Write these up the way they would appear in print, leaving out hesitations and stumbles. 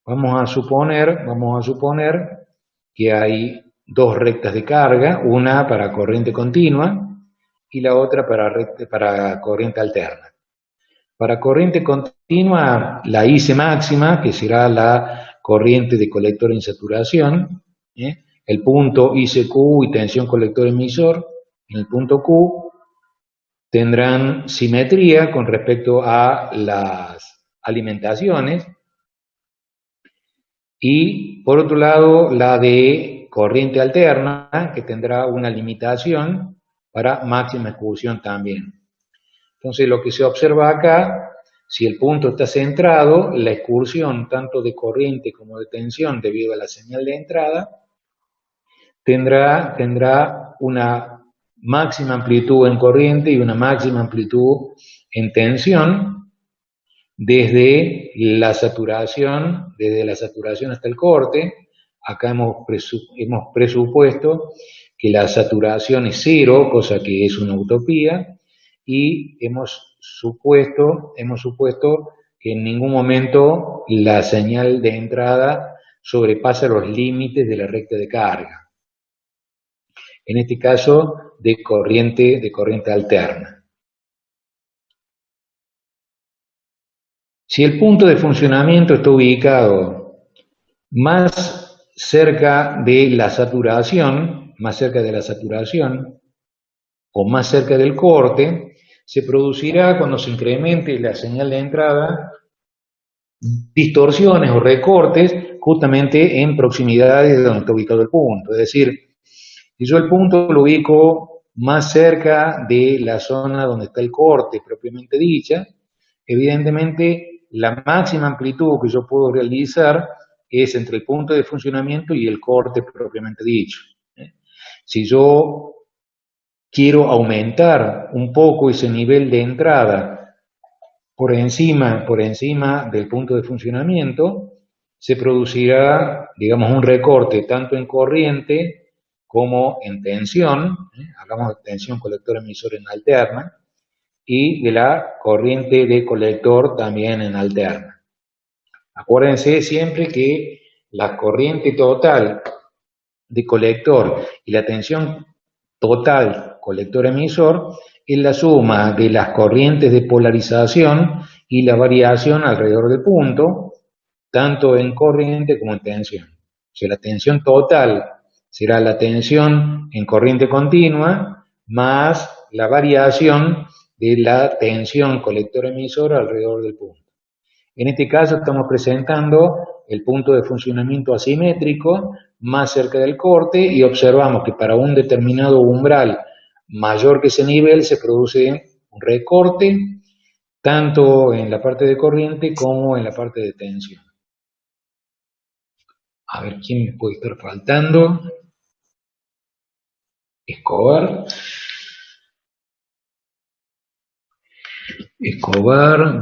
Vamos a suponer que hay dos rectas de carga, una para corriente continua y la otra para corriente alterna. Para corriente continua, la IC máxima, que será la corriente de colector en saturación, el punto ICQ y tensión colector emisor, en el punto Q, tendrán simetría con respecto a las alimentaciones, y por otro lado la de corriente alterna, que tendrá una limitación para máxima excursión también. Entonces lo que se observa acá, si el punto está centrado, la excursión tanto de corriente como de tensión debido a la señal de entrada tendrá una máxima amplitud en corriente y una máxima amplitud en tensión desde la saturación hasta el corte. Acá hemos presupuesto que la saturación es cero, cosa que es una utopía, y hemos supuesto que en ningún momento la señal de entrada sobrepasa los límites de la recta de carga. En este caso, de corriente alterna. Si el punto de funcionamiento está ubicado más cerca de la saturación, o más cerca del corte, se producirá, cuando se incremente la señal de entrada, distorsiones o recortes justamente en proximidades de donde está ubicado el punto. Es decir, si yo el punto lo ubico más cerca de la zona donde está el corte propiamente dicha, evidentemente la máxima amplitud que yo puedo realizar es entre el punto de funcionamiento y el corte propiamente dicho. Si yo quiero aumentar un poco ese nivel de entrada por encima del punto de funcionamiento, se producirá, digamos, un recorte tanto en corriente como en tensión, hablamos de tensión colector emisor en alterna, y de la corriente de colector también en alterna. Acuérdense siempre que la corriente total de colector y la tensión total colector-emisor es la suma de las corrientes de polarización y la variación alrededor del punto, tanto en corriente como en tensión. O sea, la tensión total será la tensión en corriente continua más la variación de la tensión colector-emisor alrededor del punto. En este caso estamos presentando el punto de funcionamiento asimétrico más cerca del corte y observamos que para un determinado umbral mayor que ese nivel se produce un recorte tanto en la parte de corriente como en la parte de tensión. A ver, ¿quién me puede estar faltando? Escobar,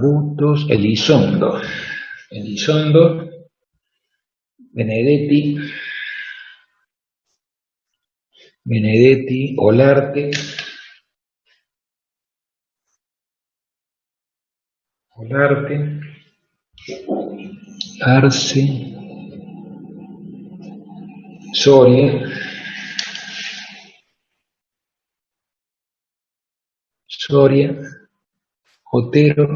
Bustos, Elizondo, Benedetti, Olarte, Arce, Soria, Otero,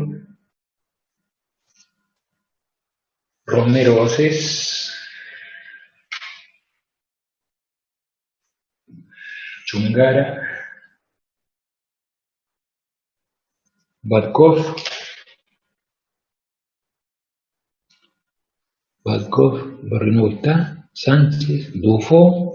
Romero Océs, Chungara, Badkov, Barrio Nuevo está, Sánchez, Dufo,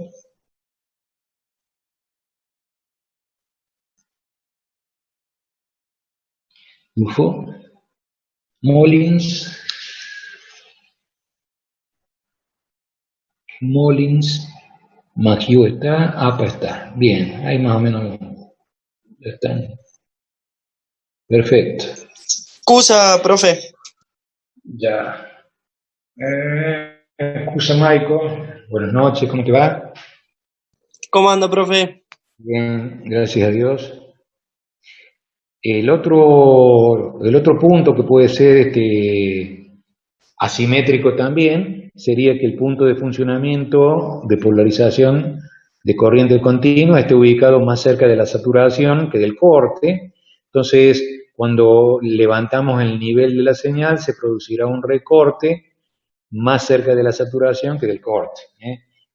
Molins, Maggio está, APA está. Bien, ahí más o menos están. Perfecto. Scusa, profe. Ya. Excusa, Maico. Buenas noches, ¿cómo te va? ¿Cómo anda, profe? Bien, gracias a Dios. El otro punto que puede ser Asimétrico también sería que el punto de funcionamiento de polarización de corriente continua esté ubicado más cerca de la saturación que del corte. Entonces, cuando levantamos el nivel de la señal, se producirá un recorte más cerca de la saturación que del corte.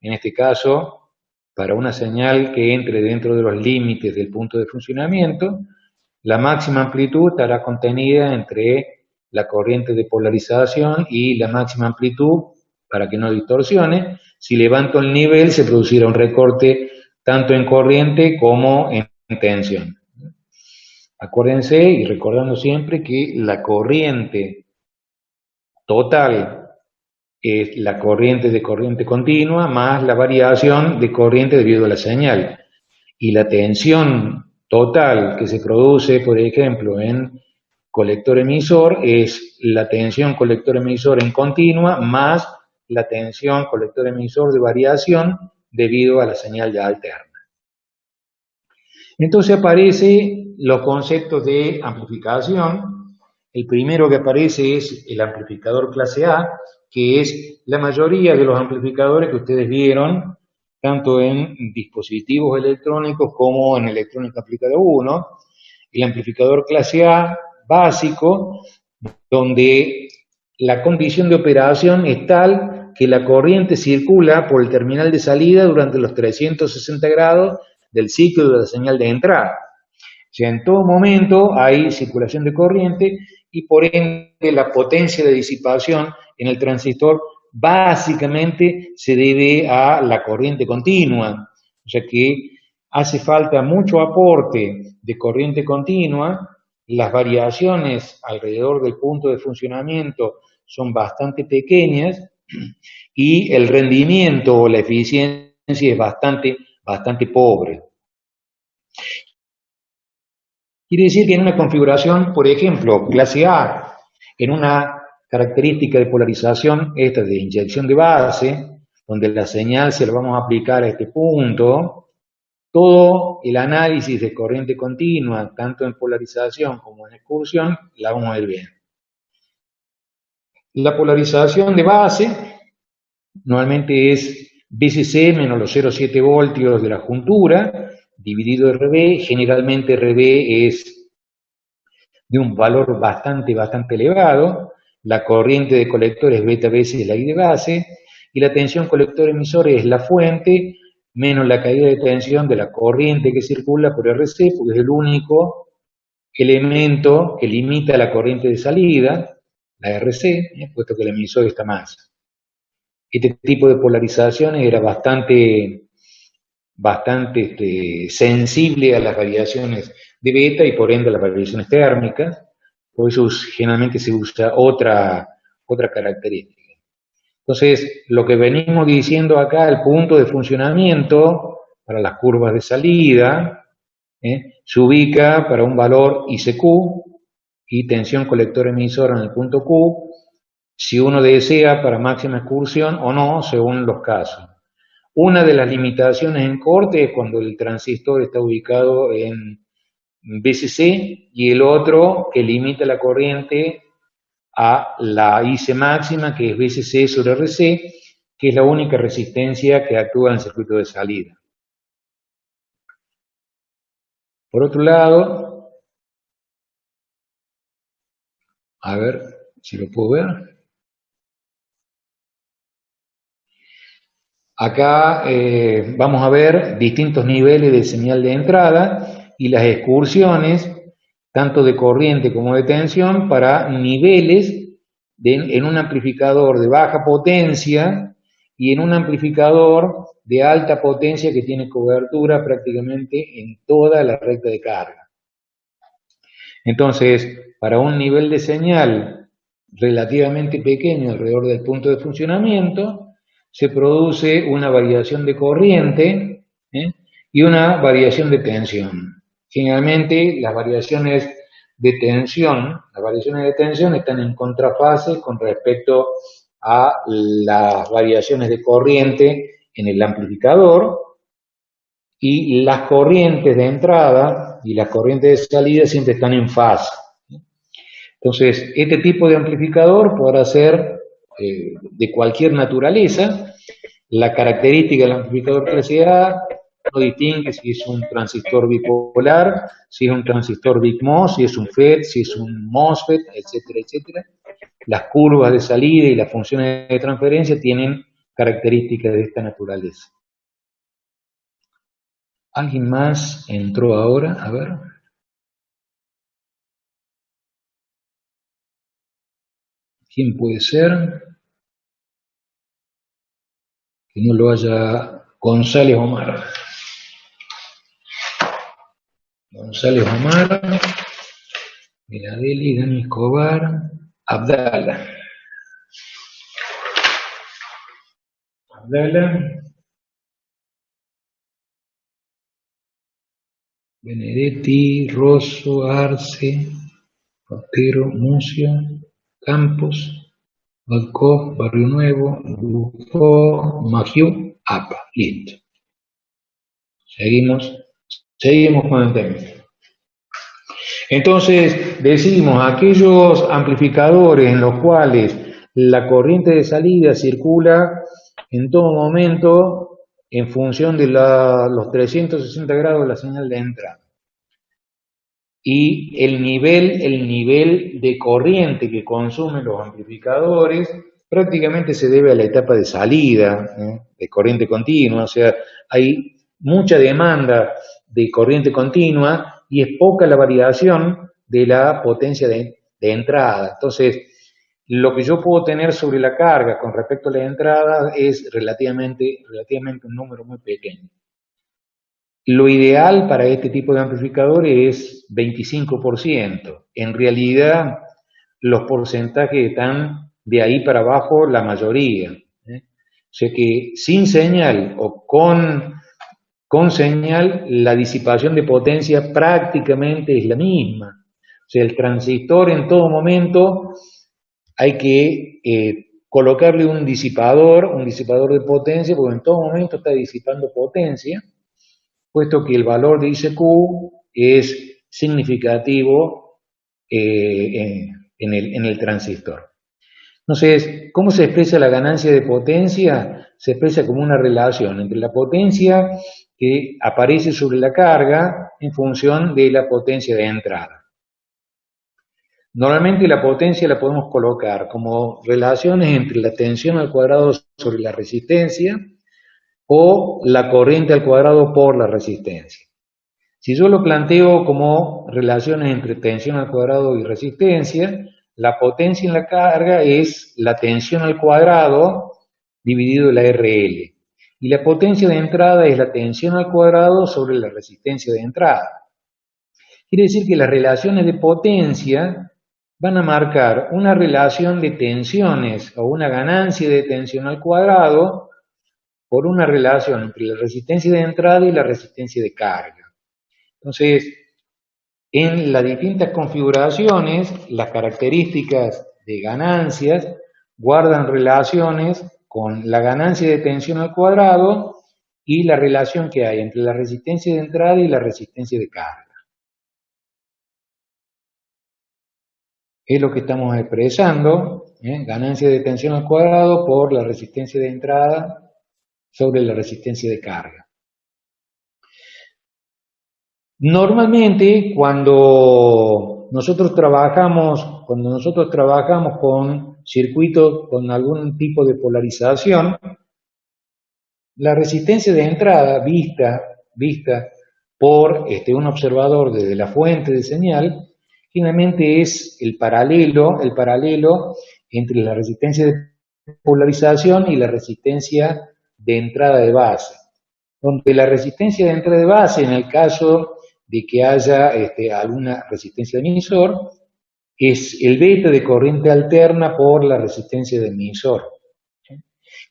En este caso, para una señal que entre dentro de los límites del punto de funcionamiento, la máxima amplitud estará contenida entre la corriente de polarización y la máxima amplitud para que no distorsione. Si levanto el nivel, se producirá un recorte tanto en corriente como en tensión. Acuérdense y recordando siempre que la corriente total es la corriente de corriente continua más la variación de corriente debido a la señal. Y la tensión total que se produce, por ejemplo, en colector emisor es la tensión colector emisor en continua más la tensión colector emisor de variación debido a la señal ya alterna. Entonces aparecen los conceptos de amplificación. El primero que aparece es el amplificador clase A, que es la mayoría de los amplificadores que ustedes vieron, tanto en dispositivos electrónicos como en electrónica aplicada 1. El amplificador clase A básico, donde la condición de operación es tal que la corriente circula por el terminal de salida durante los 360 grados del ciclo de la señal de entrada. O sea, en todo momento hay circulación de corriente y por ende la potencia de disipación en el transistor básicamente se debe a la corriente continua. O sea que hace falta mucho aporte de corriente continua, las variaciones alrededor del punto de funcionamiento son bastante pequeñas y el rendimiento o la eficiencia es bastante pobre. Quiere decir que en una configuración, por ejemplo, clase A, en una característica de polarización, esta de inyección de base, donde la señal se la vamos a aplicar a este punto, todo el análisis de corriente continua, tanto en polarización como en excursión, la vamos a ver bien. La polarización de base normalmente es VCC menos los 0,7 voltios de la juntura, dividido RB. Generalmente RB es de un valor bastante elevado. La corriente de colector es beta veces la I de base, y la tensión colector emisor es la fuente menos la caída de tensión de la corriente que circula por RC, porque es el único elemento que limita la corriente de salida, la RC, puesto que el emisor está más. Este tipo de polarizaciones era bastante sensible a las variaciones de beta y por ende a las variaciones térmicas, por eso generalmente se usa otra característica. Entonces, lo que venimos diciendo acá, el punto de funcionamiento para las curvas de salida, se ubica para un valor ICQ y tensión colector emisor en el punto Q, si uno desea para máxima excursión o no, según los casos. Una de las limitaciones en corte es cuando el transistor está ubicado en VCC y el otro que limita la corriente a la IC máxima, que es VCC sobre RC, que es la única resistencia que actúa en el circuito de salida. Por otro lado, a ver si lo puedo ver. Acá vamos a ver distintos niveles de señal de entrada y las excursiones, tanto de corriente como de tensión, para niveles en un amplificador de baja potencia y en un amplificador de alta potencia que tiene cobertura prácticamente en toda la recta de carga. Entonces, para un nivel de señal relativamente pequeño alrededor del punto de funcionamiento, se produce una variación de corriente y una variación de tensión. Generalmente las variaciones de tensión están en contrafase con respecto a las variaciones de corriente en el amplificador, y las corrientes de entrada y las corrientes de salida siempre están en fase. Entonces, este tipo de amplificador podrá ser de cualquier naturaleza. La característica del amplificador clase A no distingue si es un transistor bipolar, si es un transistor BICMOS, si es un FET, si es un MOSFET, etcétera, etcétera. Las curvas de salida y las funciones de transferencia tienen características de esta naturaleza. ¿Alguien más entró ahora? A ver. ¿Quién puede ser? Que no lo haya González Omar. González Omar, Miradeli, Dani Escobar, Abdala. Benedetti, Rosso, Arce, Otero, Mucio, Campos, Balcó, Barrio Nuevo, Bufó, Magiu, APA. Listo. Seguimos con el tema. Entonces, decimos, aquellos amplificadores en los cuales la corriente de salida circula en todo momento en función de los 360 grados de la señal de entrada. Y el nivel de corriente que consumen los amplificadores prácticamente se debe a la etapa de salida, de corriente continua, o sea, hay mucha demanda de corriente continua y es poca la variación de la potencia de entrada. Entonces, lo que yo puedo tener sobre la carga con respecto a la entrada es relativamente un número muy pequeño. Lo ideal para este tipo de amplificadores es 25%. En realidad, los porcentajes están de ahí para abajo la mayoría. O sea que sin señal o con señal, la disipación de potencia prácticamente es la misma. O sea, el transistor en todo momento hay que colocarle un disipador de potencia, porque en todo momento está disipando potencia, puesto que el valor de ICQ es significativo en el transistor. Entonces, ¿cómo se expresa la ganancia de potencia? Se expresa como una relación entre la potencia que aparece sobre la carga en función de la potencia de entrada. Normalmente la potencia la podemos colocar como relaciones entre la tensión al cuadrado sobre la resistencia o la corriente al cuadrado por la resistencia. Si yo lo planteo como relaciones entre tensión al cuadrado y resistencia, la potencia en la carga es la tensión al cuadrado dividido la RL. Y la potencia de entrada es la tensión al cuadrado sobre la resistencia de entrada. Quiere decir que las relaciones de potencia van a marcar una relación de tensiones o una ganancia de tensión al cuadrado por una relación entre la resistencia de entrada y la resistencia de carga. Entonces, en las distintas configuraciones, las características de ganancias guardan relaciones con la ganancia de tensión al cuadrado y la relación que hay entre la resistencia de entrada y la resistencia de carga. Es lo que estamos expresando, ganancia de tensión al cuadrado por la resistencia de entrada sobre la resistencia de carga. Normalmente, cuando nosotros trabajamos con circuitos con algún tipo de polarización, la resistencia de entrada vista por un observador desde la fuente de señal, finalmente es el paralelo entre la resistencia de polarización y la resistencia de entrada de base. Donde la resistencia de entrada de base, en el caso de que haya alguna resistencia de emisor, es el beta de corriente alterna por la resistencia de emisor.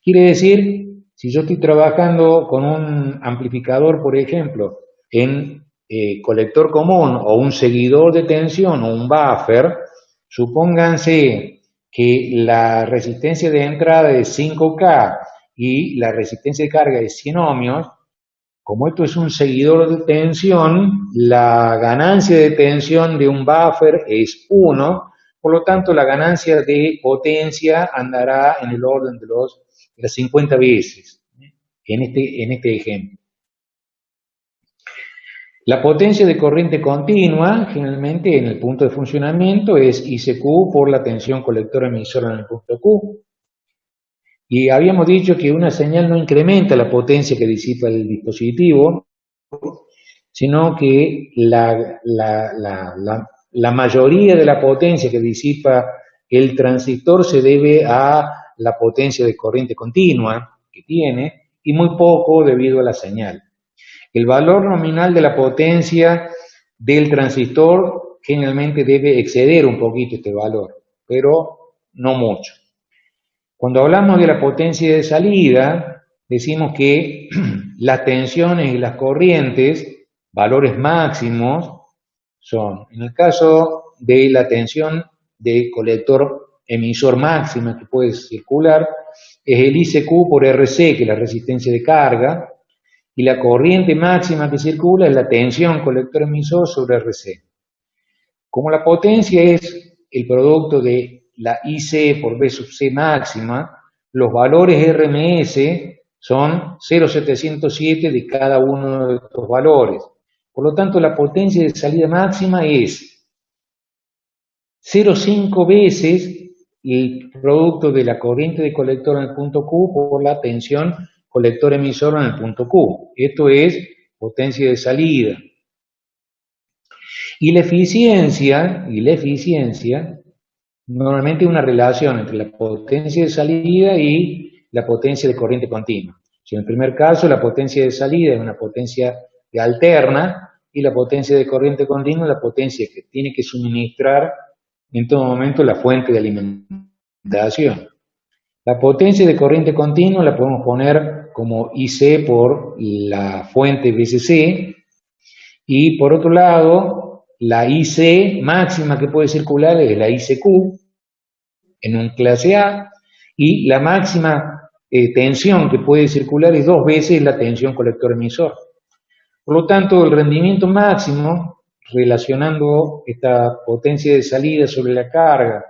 Quiere decir, si yo estoy trabajando con un amplificador, por ejemplo, en colector común o un seguidor de tensión o un buffer, supónganse que la resistencia de entrada es 5K y la resistencia de carga es 100 ohmios. Como esto es un seguidor de tensión, la ganancia de tensión de un buffer es 1 Por lo tanto, la ganancia de potencia andará en el orden de las 50 veces, en este ejemplo. La potencia de corriente continua, generalmente en el punto de funcionamiento, es ICQ por la tensión colector-emisor en el punto Q. Y habíamos dicho que una señal no incrementa la potencia que disipa el dispositivo, sino que la mayoría de la potencia que disipa el transistor se debe a la potencia de corriente continua que tiene y muy poco debido a la señal. El valor nominal de la potencia del transistor generalmente debe exceder un poquito este valor, pero no mucho. Cuando hablamos de la potencia de salida, decimos que las tensiones y las corrientes, valores máximos, son, en el caso de la tensión de colector emisor máxima que puede circular, es el ICQ por RC, que es la resistencia de carga, y la corriente máxima que circula es la tensión colector emisor sobre RC. Como la potencia es el producto de la IC por B sub C máxima, los valores RMS son 0,707 de cada uno de estos valores. Por lo tanto, la potencia de salida máxima es 0,5 veces el producto de la corriente de colector en el punto Q por la tensión colector emisor en el punto Q. Esto es potencia de salida. Y la eficiencia, normalmente hay una relación entre la potencia de salida y la potencia de corriente continua. Si en el primer caso la potencia de salida es una potencia que alterna y la potencia de corriente continua es la potencia que tiene que suministrar en todo momento la fuente de alimentación. La potencia de corriente continua la podemos poner como IC por la fuente VCC y por otro lado la IC máxima que puede circular es la ICQ en un clase A y la máxima tensión que puede circular es 2 veces la tensión colector emisor. Por lo tanto, el rendimiento máximo, relacionando esta potencia de salida sobre la carga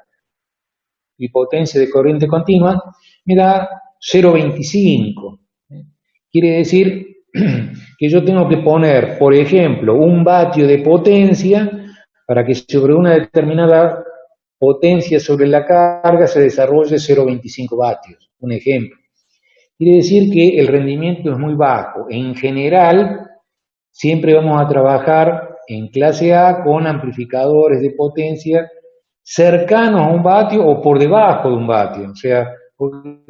y potencia de corriente continua, me da 0,25. Quiere decir que yo tengo que poner, por ejemplo, 1 vatio de potencia para que sobre una determinada potencia sobre la carga se desarrolle 0,25 vatios. Un ejemplo. Quiere decir que el rendimiento es muy bajo. En general, siempre vamos a trabajar en clase A con amplificadores de potencia cercanos a 1 vatio o por debajo de 1 vatio. O sea,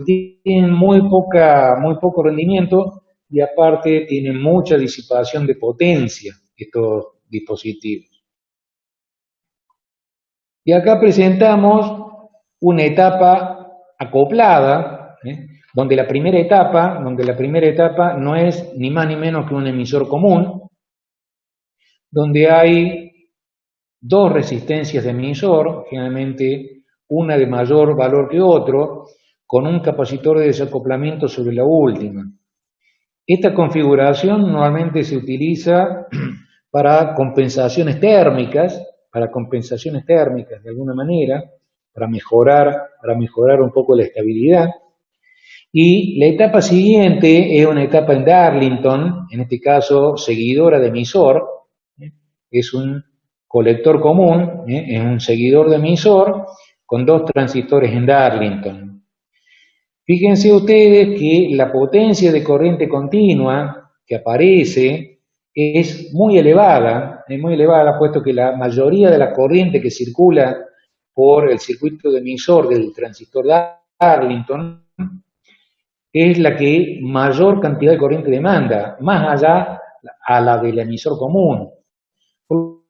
tienen muy poco rendimiento y aparte tienen mucha disipación de potencia estos dispositivos. Y acá presentamos una etapa acoplada, donde la primera etapa no es ni más ni menos que un emisor común, donde hay 2 resistencias de emisor, generalmente una de mayor valor que otro, con un capacitor de desacoplamiento sobre la última. Esta configuración normalmente se utiliza para compensaciones térmicas de alguna manera, para mejorar un poco la estabilidad. Y la etapa siguiente es una etapa en Darlington, en este caso seguidora de emisor, es un colector común, es un seguidor de emisor con 2 transistores en Darlington. Fíjense ustedes que la potencia de corriente continua que aparece es muy elevada, puesto que la mayoría de la corriente que circula por el circuito de emisor del transistor Darlington es la que mayor cantidad de corriente demanda, más allá a la del emisor común. Por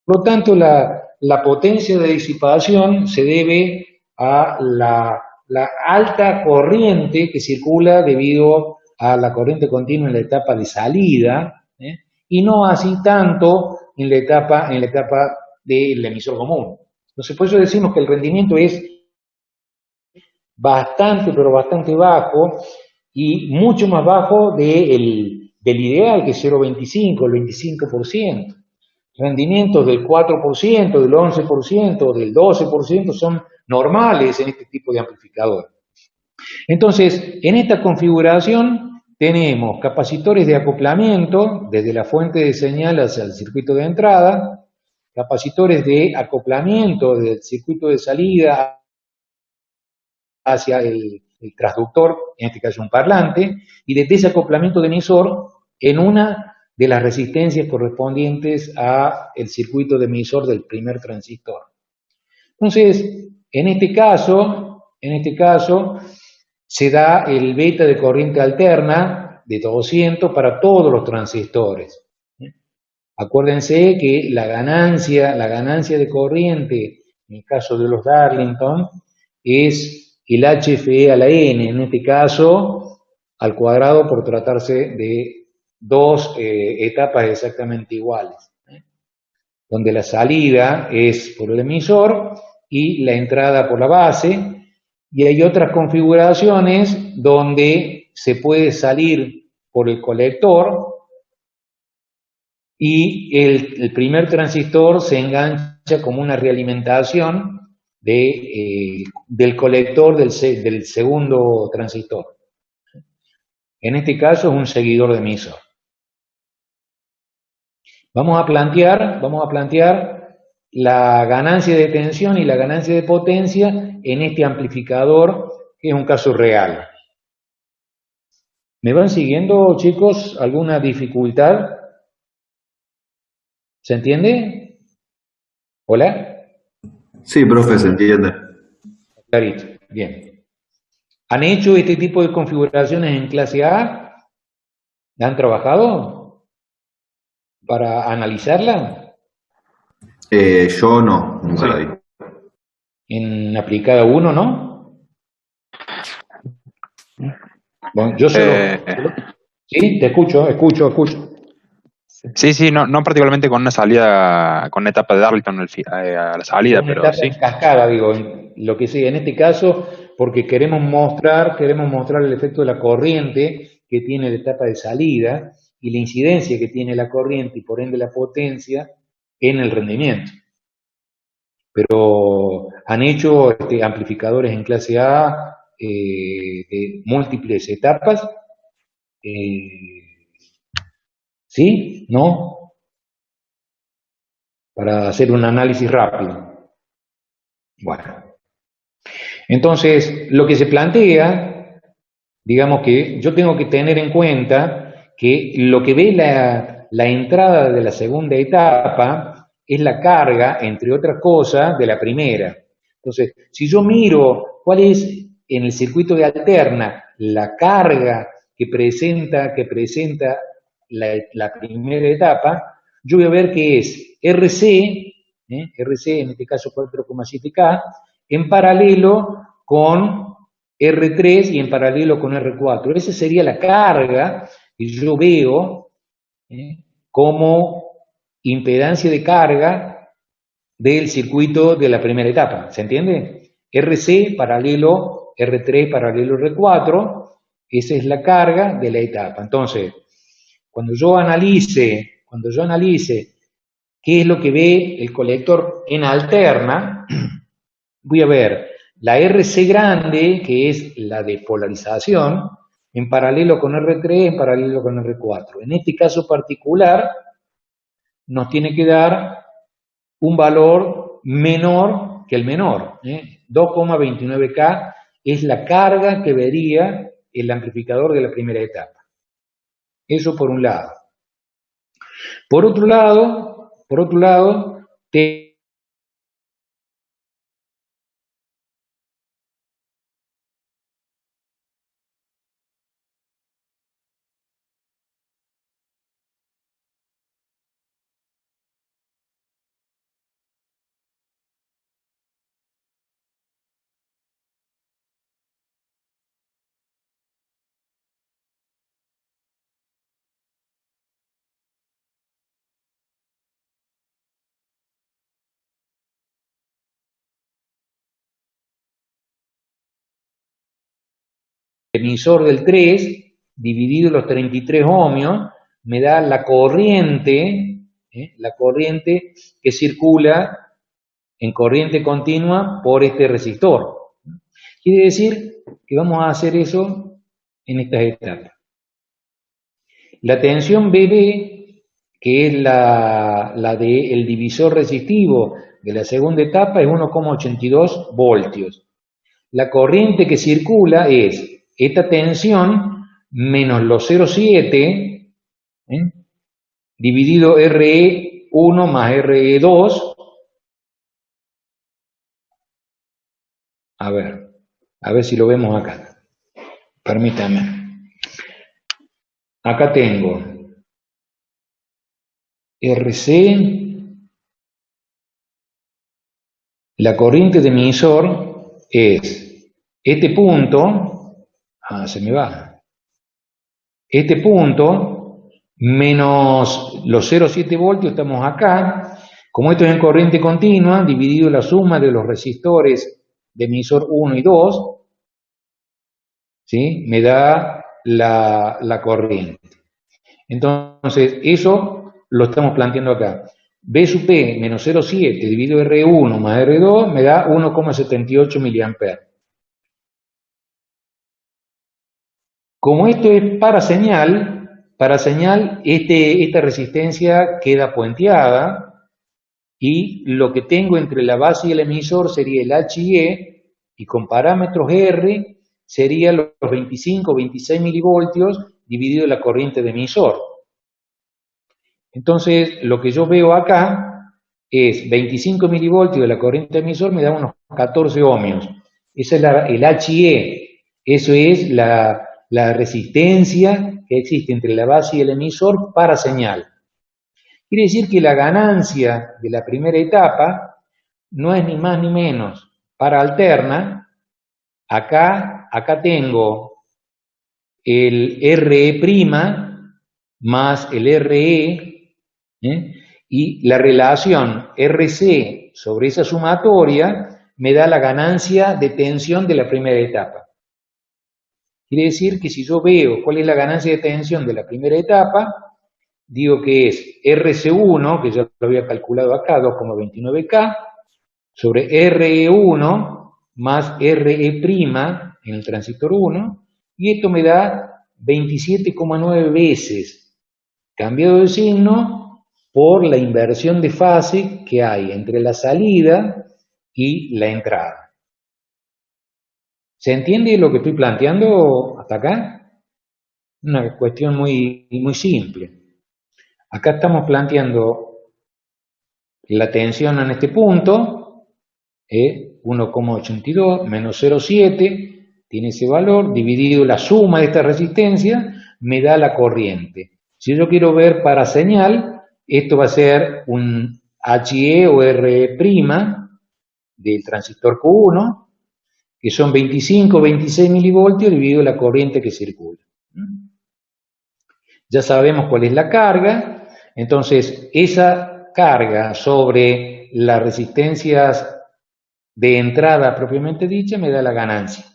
lo tanto, la potencia de disipación se debe a la alta corriente que circula debido a la corriente continua en la etapa de salida, y no así tanto en la etapa del emisor común. Entonces, por eso decimos que el rendimiento es bastante, pero bastante bajo, y mucho más bajo del ideal, que es 0,25, el 25%. rendimientos del 4%, del 11%, del 12% son normales en este tipo de amplificador. Entonces, en esta configuración tenemos capacitores de acoplamiento desde la fuente de señal hacia el circuito de entrada, capacitores de acoplamiento del circuito de salida hacia el transductor, en este caso un parlante, y de desacoplamiento de emisor en una de las resistencias correspondientes a el circuito de emisor del primer transistor. Entonces, en este caso, se da el beta de corriente alterna de 200 para todos los transistores. Acuérdense que la ganancia de corriente, en el caso de los Darlington, es el HFE a la N, en este caso, al cuadrado por tratarse de dos etapas exactamente iguales, donde la salida es por el emisor y la entrada por la base, y hay otras configuraciones donde se puede salir por el colector y el primer transistor se engancha como una realimentación del colector del segundo transistor. En este caso es un seguidor de emisor. Vamos a plantear la ganancia de tensión y la ganancia de potencia en este amplificador, que es un caso real. ¿Me van siguiendo, chicos? ¿Alguna dificultad? ¿Se entiende? ¿Hola? Sí, profe, se entiende. Clarito, bien. ¿Han hecho este tipo de configuraciones en clase A? ¿Han trabajado para analizarla? Yo no, nunca la vi. En aplicada 1, ¿no? Bueno, yo solo... Sí, te escucho. Sí, no particularmente con una salida, con una etapa de Darlington a la salida, Una pero etapa sí. en cascada, digo, lo que sea. En este caso, porque queremos mostrar el efecto de la corriente que tiene la etapa de salida y la incidencia que tiene la corriente y por ende la potencia en el rendimiento. Pero han hecho amplificadores en clase A de múltiples etapas. ¿Sí? ¿No? Para hacer un análisis rápido. Bueno. Entonces, lo que se plantea, digamos que yo tengo que tener en cuenta que lo que ve la entrada de la segunda etapa es la carga, entre otras cosas, de la primera. Entonces, si yo miro cuál es en el circuito de alterna la carga que presenta la primera etapa, yo voy a ver que es RC en este caso 4,7K, en paralelo con R3 y en paralelo con R4. Esa sería la carga que yo veo como impedancia de carga del circuito de la primera etapa. ¿Se entiende? RC paralelo R3 paralelo R4, esa es la carga de la etapa. Entonces, cuando yo analice qué es lo que ve el colector en alterna, voy a ver la RC grande, que es la de polarización, en paralelo con R3, en paralelo con R4. En este caso particular, nos tiene que dar un valor menor que el menor. 2,29K es la carga que vería el amplificador de la primera etapa. Eso por un lado. Por otro lado, el emisor del 3 dividido los 33 ohmios me da la corriente la corriente que circula en corriente continua por este resistor. Quiere decir que vamos a hacer eso en estas etapas. La tensión BB, que es la del divisor resistivo de la segunda etapa, es 1,82 voltios. La corriente que circula es esta tensión menos los 0,7 dividido RE1 más RE2. A ver si lo vemos acá. Permítame. Acá tengo RC, la corriente de emisor es este punto, se me va, este punto menos los 0,7 voltios, estamos acá, como esto es en corriente continua, dividido la suma de los resistores de emisor 1 y 2, ¿sí? Me da la corriente. Entonces, eso lo estamos planteando acá. B sub P menos 0,7 dividido R1 más R2 me da 1,78 mA. Como esto es para señal, esta resistencia queda puenteada y lo que tengo entre la base y el emisor sería el HIE y con parámetros R sería los 25 o 26 milivoltios dividido la corriente de emisor. Entonces, lo que yo veo acá es 25 milivoltios de la corriente de emisor me da unos 14 ohmios. Ese es el HIE, eso es la resistencia que existe entre la base y el emisor para señal. Quiere decir que la ganancia de la primera etapa no es ni más ni menos para alterna. Acá tengo el RE' más el RE, y la relación RC sobre esa sumatoria me da la ganancia de tensión de la primera etapa. Quiere decir que si yo veo cuál es la ganancia de tensión de la primera etapa, digo que es RC1, que ya lo había calculado acá, 2,29K, sobre RE1 más RE' en el transistor 1, y esto me da 27,9 veces, cambiado de signo por la inversión de fase que hay entre la salida y la entrada. ¿Se entiende lo que estoy planteando hasta acá? Una cuestión muy simple. Acá estamos planteando la tensión en este punto, 1,82 menos 0,7, tiene ese valor, dividido la suma de esta resistencia, me da la corriente. Si yo quiero ver para señal, esto va a ser un HIE o R' del transistor Q1, que son 25 o 26 milivoltios dividido la corriente que circula. Ya sabemos cuál es la carga, entonces esa carga sobre las resistencias de entrada propiamente dicha me da la ganancia.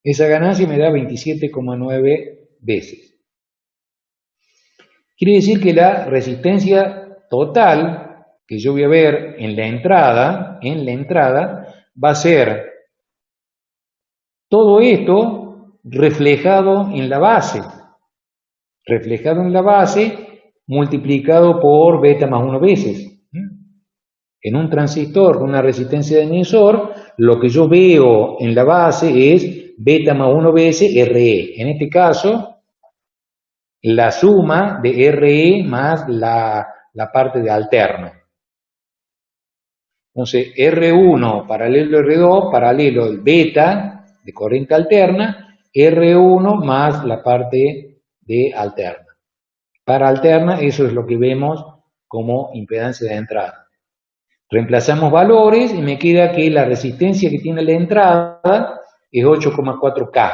Esa ganancia me da 27,9 veces. Quiere decir que la resistencia total que yo voy a ver en la entrada, va a ser todo esto reflejado en la base. Multiplicado por beta más 1 veces. En un transistor con una resistencia de emisor, lo que yo veo en la base es beta más 1 veces RE. En este caso, la suma de RE más la parte de alterno. Entonces, R1 paralelo a R2, paralelo al beta de corriente alterna, R1 más la parte de alterna. Para alterna, eso es lo que vemos como impedancia de entrada. Reemplazamos valores y me queda que la resistencia que tiene la entrada es 8,4K.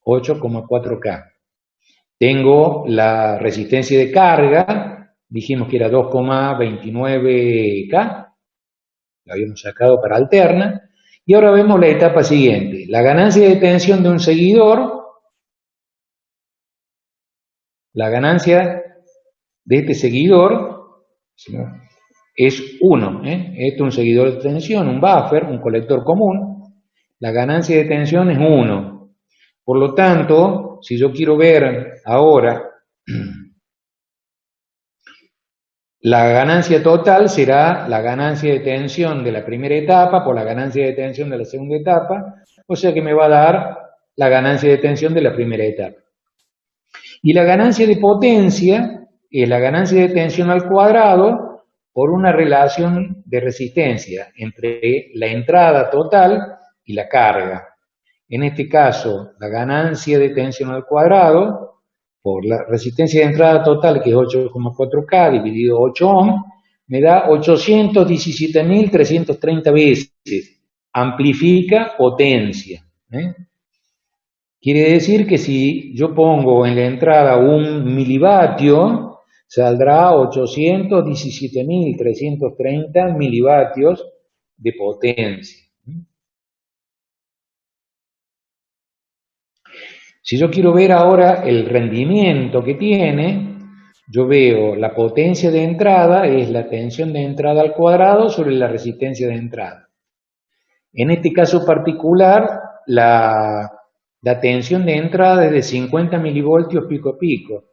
8,4K. Tengo la resistencia de carga, dijimos que era 2,29K, la habíamos sacado para alterna, y ahora vemos la etapa siguiente, la ganancia de tensión de un seguidor, la ganancia de este seguidor es 1. Este es un seguidor de tensión, un buffer, un colector común. La ganancia de tensión es 1. Por lo tanto, si yo quiero ver ahora la ganancia total, será la ganancia de tensión de la primera etapa por la ganancia de tensión de la segunda etapa, o sea que me va a dar la ganancia de tensión de la primera etapa. Y la ganancia de potencia es la ganancia de tensión al cuadrado por una relación de resistencia entre la entrada total y la carga. En este caso, la ganancia de tensión al cuadrado por la resistencia de entrada total, que es 8,4K dividido 8 ohm, me da 817.330 veces. Amplifica potencia. Quiere decir que si yo pongo en la entrada 1 milivatio, saldrá 817.330 milivatios de potencia. Si yo quiero ver ahora el rendimiento que tiene, yo veo la potencia de entrada, es la tensión de entrada al cuadrado sobre la resistencia de entrada. En este caso particular, la tensión de entrada es de 50 milivoltios pico a pico.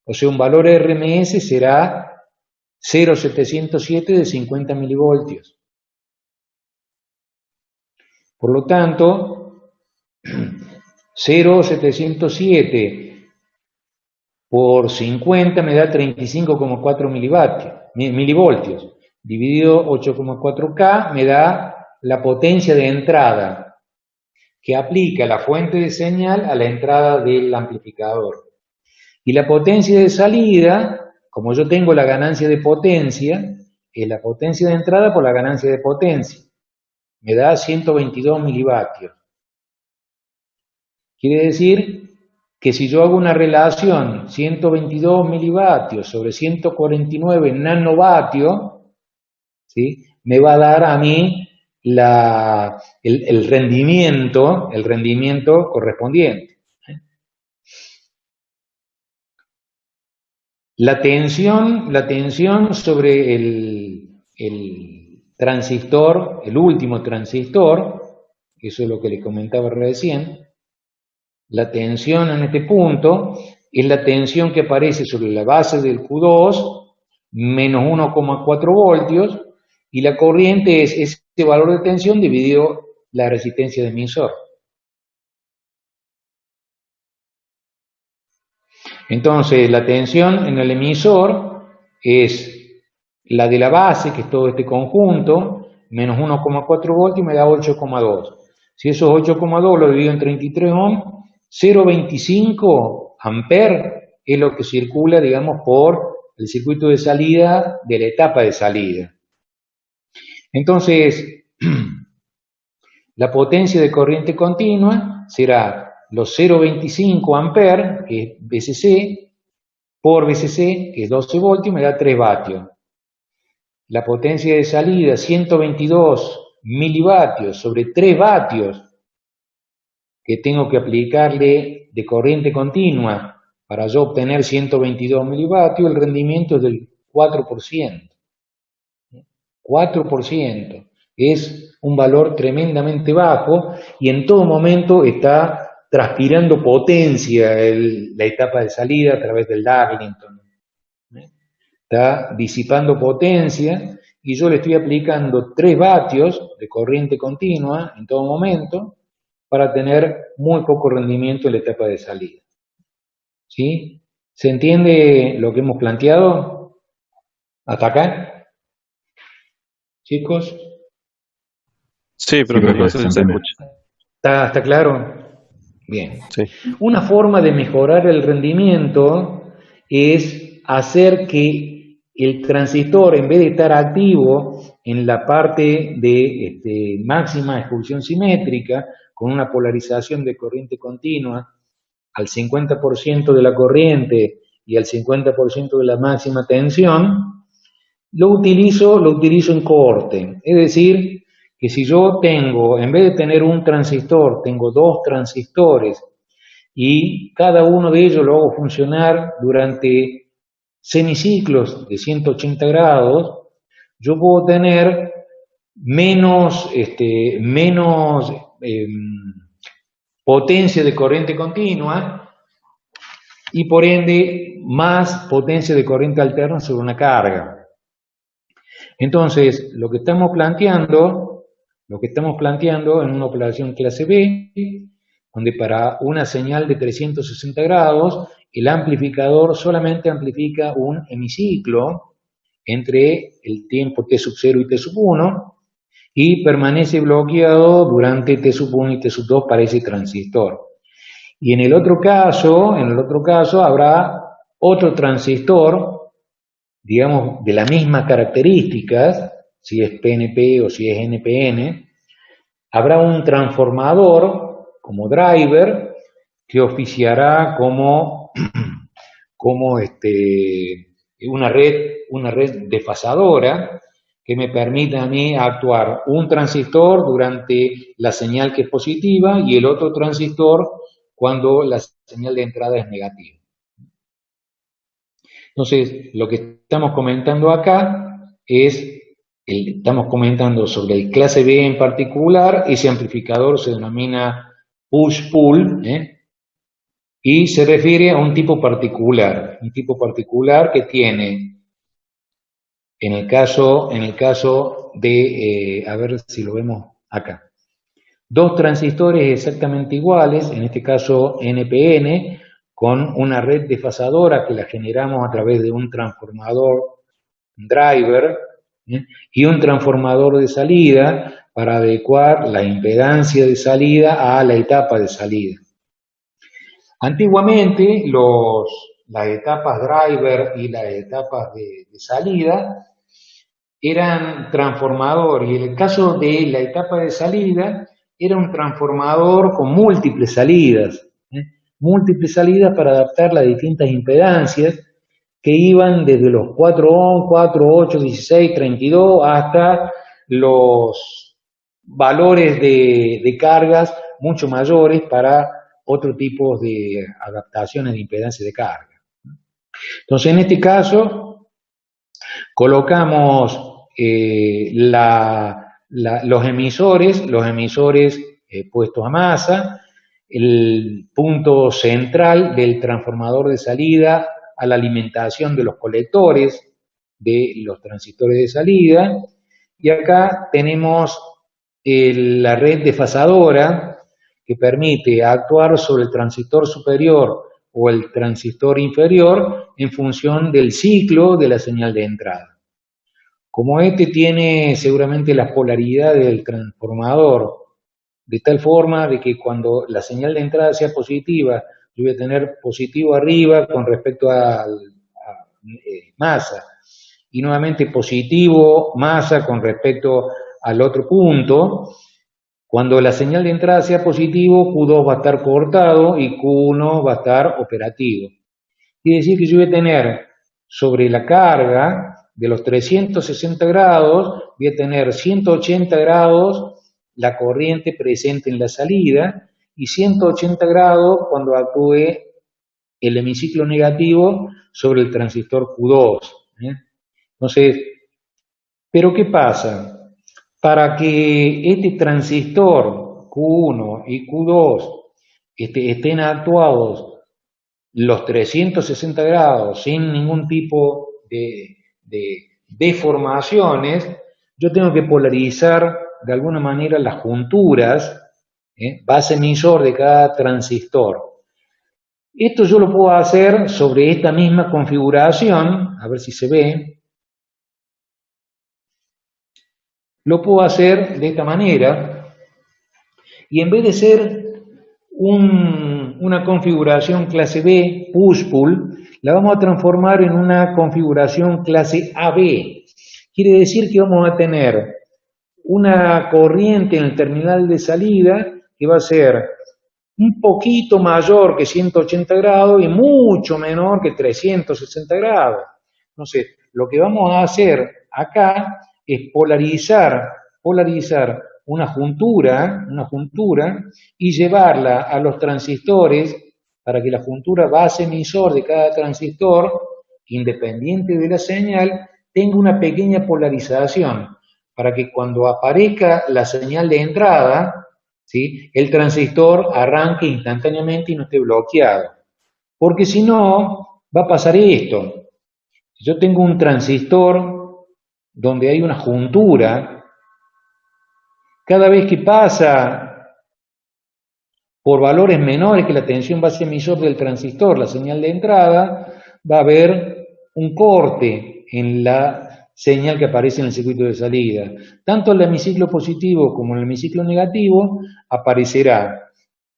O sea, un valor RMS será 0,707 de 50 milivoltios. Por lo tanto, 0,707 por 50 me da 35,4 milivoltios. Dividido 8,4K me da la potencia de entrada que aplica la fuente de señal a la entrada del amplificador. Y la potencia de salida, como yo tengo la ganancia de potencia, es la potencia de entrada por la ganancia de potencia. Me da 122 milivatios. Quiere decir que si yo hago una relación 122 milivatios sobre 149 nanovatios, ¿sí?, me va a dar a mí el rendimiento correspondiente. La tensión sobre el transistor, el último transistor, eso es lo que le comentaba recién. La tensión en este punto es la tensión que aparece sobre la base del Q2 menos 1,4 voltios y la corriente es ese valor de tensión dividido la resistencia de emisor. Entonces la tensión en el emisor es la de la base, que es todo este conjunto, menos 1,4 voltios y me da 8,2. Si esos 8,2 lo divido en 33 ohm, 0,25 amper es lo que circula, digamos, por el circuito de salida de la etapa de salida. Entonces, la potencia de corriente continua será los 0,25 amper, que es VCC, por VCC, que es 12 voltios, me da 3 vatios. La potencia de salida, 122 milivatios sobre 3 vatios, que tengo que aplicarle de corriente continua para yo obtener 122 milivatios, el rendimiento es del 4%. 4%. Es un valor tremendamente bajo y en todo momento está transpirando potencia la etapa de salida a través del Darlington. Está disipando potencia y yo le estoy aplicando 3 vatios de corriente continua en todo momento para tener muy poco rendimiento en la etapa de salida. ¿Sí? ¿Se entiende lo que hemos planteado hasta acá? ¿Chicos? Sí, profe, no sé si se escucha. ¿Está claro? Bien. Sí. Una forma de mejorar el rendimiento es hacer que el transistor, en vez de estar activo en la parte de máxima expulsión simétrica, con una polarización de corriente continua al 50% de la corriente y al 50% de la máxima tensión, lo utilizo en corte. Es decir, que si yo tengo, en vez de tener un transistor, tengo 2 transistores y cada uno de ellos lo hago funcionar durante semiciclos de 180 grados, yo puedo tener menos potencia de corriente continua y por ende más potencia de corriente alterna sobre una carga. Entonces, lo que estamos planteando en una operación clase B, donde para una señal de 360 grados, el amplificador solamente amplifica un hemiciclo entre el tiempo t sub 0 y t sub 1, y permanece bloqueado durante t sub 1 y t sub 2 para ese transistor. Y en el otro caso habrá otro transistor, digamos, de las mismas características, si es PNP o si es NPN, habrá un transformador como driver que oficiará como una red desfasadora que me permita a mí actuar un transistor durante la señal que es positiva y el otro transistor cuando la señal de entrada es negativa. Entonces, lo que estamos comentando acá estamos comentando sobre el clase B en particular. Ese amplificador se denomina push-pull, y se refiere a un tipo particular que tiene, en el caso de, a ver si lo vemos acá, dos transistores exactamente iguales, en este caso NPN, con una red desfasadora que la generamos a través de un transformador driver, y un transformador de salida para adecuar la impedancia de salida a la etapa de salida. Antiguamente, las etapas driver y las etapas de salida eran transformador, y en el caso de la etapa de salida, era un transformador con múltiples salidas para adaptar las distintas impedancias que iban desde los 4 ohm, 4, 8, 16, 32 hasta los valores de cargas mucho mayores para otro tipo de adaptaciones de impedancia de carga. Entonces, en este caso, colocamos los emisores puestos a masa, el punto central del transformador de salida a la alimentación de los colectores de los transistores de salida, y acá tenemos la red desfasadora que permite actuar sobre el transistor superior o el transistor inferior en función del ciclo de la señal de entrada. Como este tiene seguramente las polaridades del transformador, de tal forma de que cuando la señal de entrada sea positiva, yo voy a tener positivo arriba con respecto a masa, y nuevamente positivo masa con respecto al otro punto. Cuando la señal de entrada sea positivo, Q2 va a estar cortado y Q1 va a estar operativo. Quiere decir que yo voy a tener sobre la carga de los 360 grados, voy a tener 180 grados la corriente presente en la salida y 180 grados cuando actúe el hemiciclo negativo sobre el transistor Q2. Entonces, ¿pero qué pasa? Para que este transistor Q1 y Q2 estén actuados los 360 grados sin ningún tipo de deformaciones, yo tengo que polarizar de alguna manera las junturas, base emisor de cada transistor. Esto yo lo puedo hacer sobre esta misma configuración, a ver si se ve. Lo puedo hacer de esta manera, y en vez de ser una configuración clase B, push-pull, la vamos a transformar en una configuración clase AB. Quiere decir que vamos a tener una corriente en el terminal de salida que va a ser un poquito mayor que 180 grados y mucho menor que 360 grados. Entonces, lo que vamos a hacer acá es polarizar una juntura y llevarla a los transistores para que la juntura base emisor de cada transistor independiente de la señal, tenga una pequeña polarización, para que cuando aparezca la señal de entrada, ¿sí?, el transistor arranque instantáneamente y no esté bloqueado. Porque si no, va a pasar esto. Si yo tengo un transistor donde hay una juntura, cada vez que pasa por valores menores que la tensión base emisor del transistor, la señal de entrada, va a haber un corte en la señal que aparece en el circuito de salida. Tanto en el hemiciclo positivo como en el hemiciclo negativo aparecerá.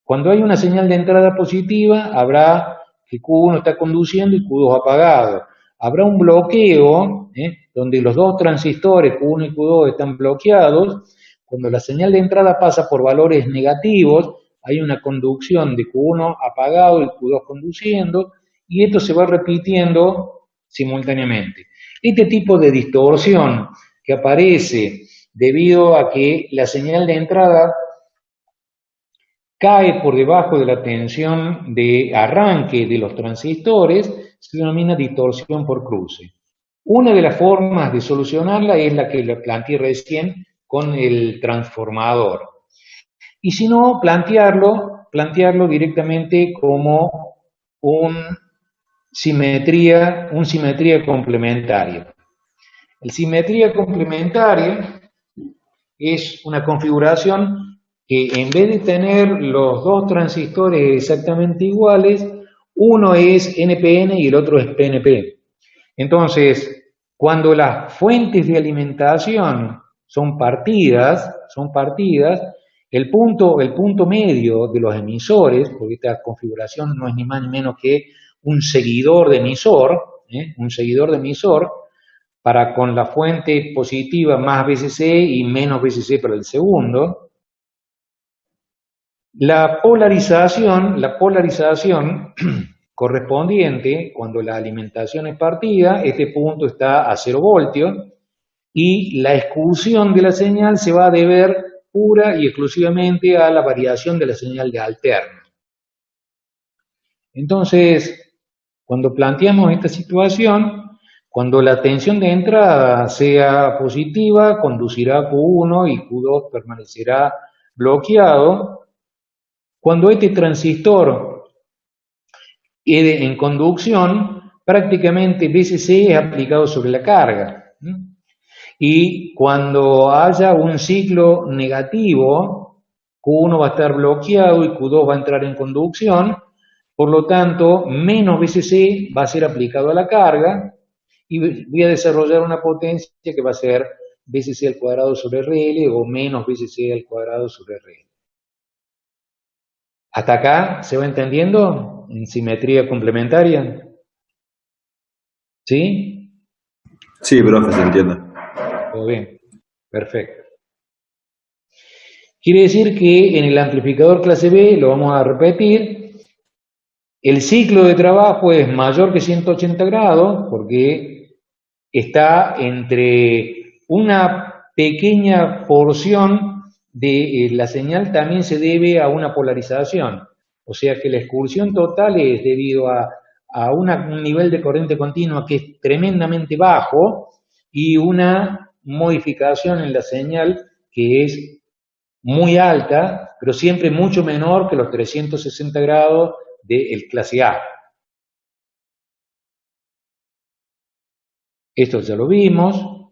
Cuando hay una señal de entrada positiva, habrá que Q1 está conduciendo y Q2 apagado. Habrá un bloqueo, donde los dos transistores, Q1 y Q2, están bloqueados. Cuando la señal de entrada pasa por valores negativos, hay una conducción de Q1 apagado y Q2 conduciendo, y esto se va repitiendo simultáneamente. Este tipo de distorsión que aparece debido a que la señal de entrada cae por debajo de la tensión de arranque de los transistores, se denomina distorsión por cruce. Una de las formas de solucionarla es la que le planteé recién con el transformador. Y si no, plantearlo directamente como un simetría complementaria. El simetría complementaria es una configuración que en vez de tener los dos transistores exactamente iguales, uno es NPN y el otro es PNP. Entonces, cuando las fuentes de alimentación son partidas, el punto medio de los emisores, porque esta configuración no es ni más ni menos que un seguidor de emisor, para con la fuente positiva más VCC y menos VCC para el segundo. La polarización correspondiente, cuando la alimentación es partida, este punto está a 0 voltios, y la excursión de la señal se va a deber pura y exclusivamente a la variación de la señal de alterno. Entonces, cuando planteamos esta situación, cuando la tensión de entrada sea positiva, conducirá a Q1 y Q2 permanecerá bloqueado. Cuando este transistor quede en conducción, prácticamente VCC es aplicado sobre la carga. Y cuando haya un ciclo negativo, Q1 va a estar bloqueado y Q2 va a entrar en conducción, por lo tanto, menos VCC va a ser aplicado a la carga, y voy a desarrollar una potencia que va a ser VCC al cuadrado sobre RL o menos VCC al cuadrado sobre RL. ¿Hasta acá se va entendiendo en simetría complementaria? ¿Sí? Sí, profe, se entiende. Todo bien, perfecto. Quiere decir que en el amplificador clase B, lo vamos a repetir, el ciclo de trabajo es mayor que 180 grados porque está entre una pequeña porción de la señal, también se debe a una polarización. O sea que la excursión total es debido a un nivel de corriente continua que es tremendamente bajo y una modificación en la señal que es muy alta, pero siempre mucho menor que los 360 grados del clase A. Esto ya lo vimos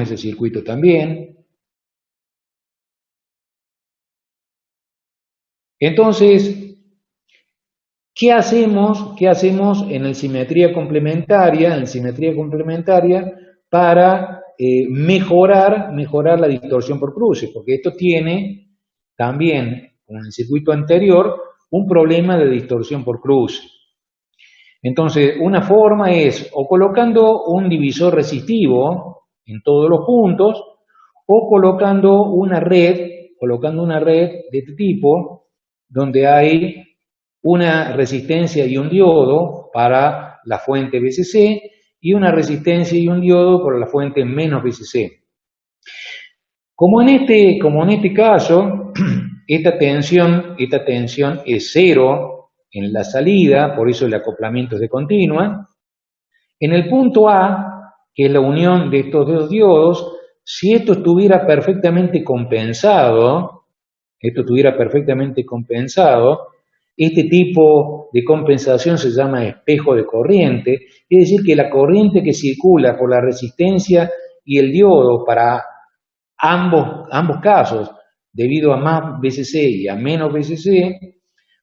ese circuito también. Entonces, ¿qué hacemos en el simetría complementaria? Para mejorar la distorsión por cruce, porque esto tiene también, como en el circuito anterior, un problema de distorsión por cruce. Entonces, una forma es o colocando un divisor resistivo en todos los puntos, o colocando una red de este tipo, donde hay una resistencia y un diodo para la fuente VCC y una resistencia y un diodo para la fuente menos VCC. Como en este caso, esta tensión es 0 en la salida, por eso el acoplamiento es de continua, En el punto A, que es la unión de estos dos diodos, si esto estuviera perfectamente compensado, este tipo de compensación se llama espejo de corriente, es decir, que la corriente que circula por la resistencia y el diodo para ambos casos, debido a más VCC y a menos VCC,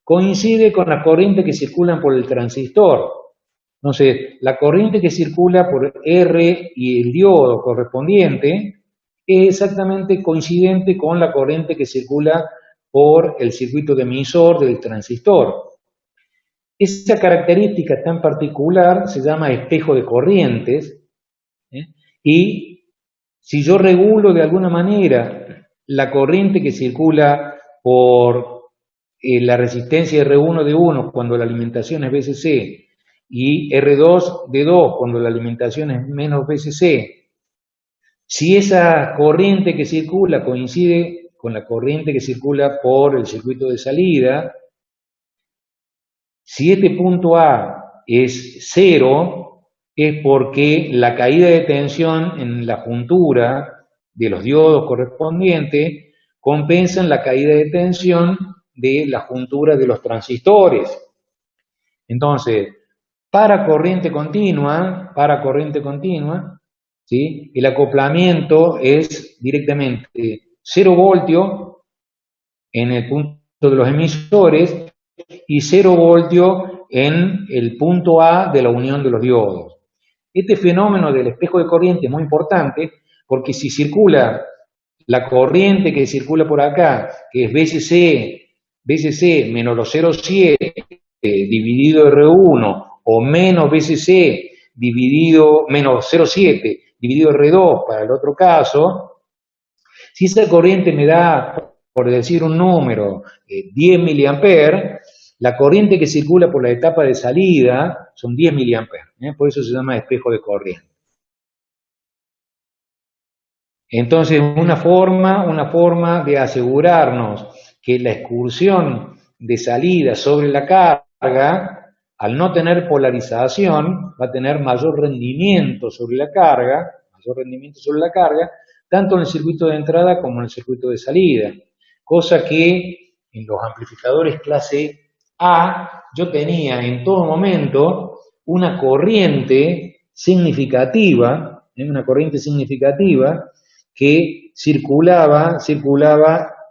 coincide con la corriente que circula por el transistor. Entonces, la corriente que circula por R y el diodo correspondiente es exactamente coincidente con la corriente que circula por el circuito de emisor del transistor. Esa característica tan particular se llama espejo de corrientes, y si yo regulo de alguna manera la corriente que circula por la resistencia R1 de 1 cuando la alimentación es VCC y R2 de 2 cuando la alimentación es menos VCC, si esa corriente que circula coincide con la corriente que circula por el circuito de salida, si este punto A es 0, es porque la caída de tensión en la juntura de los diodos correspondientes compensan la caída de tensión de la juntura de los transistores. Entonces, para corriente continua, ¿sí?, el acoplamiento es directamente 0 voltio en el punto de los emisores y 0 voltio en el punto A de la unión de los diodos. Este fenómeno del espejo de corriente es muy importante porque si circula la corriente que circula por acá, que es VCC menos los 0,7 dividido R1 o menos VCC dividido menos 0,7 dividido R2 para el otro caso, si esa corriente me da, por decir un número, 10 mA, la corriente que circula por la etapa de salida son 10 mA, por eso se llama espejo de corriente. Entonces, una forma de asegurarnos que la excursión de salida sobre la carga, al no tener polarización, va a tener mayor rendimiento sobre la carga, tanto en el circuito de entrada como en el circuito de salida. Cosa que en los amplificadores clase A, yo tenía en todo momento una corriente significativa, que circulaba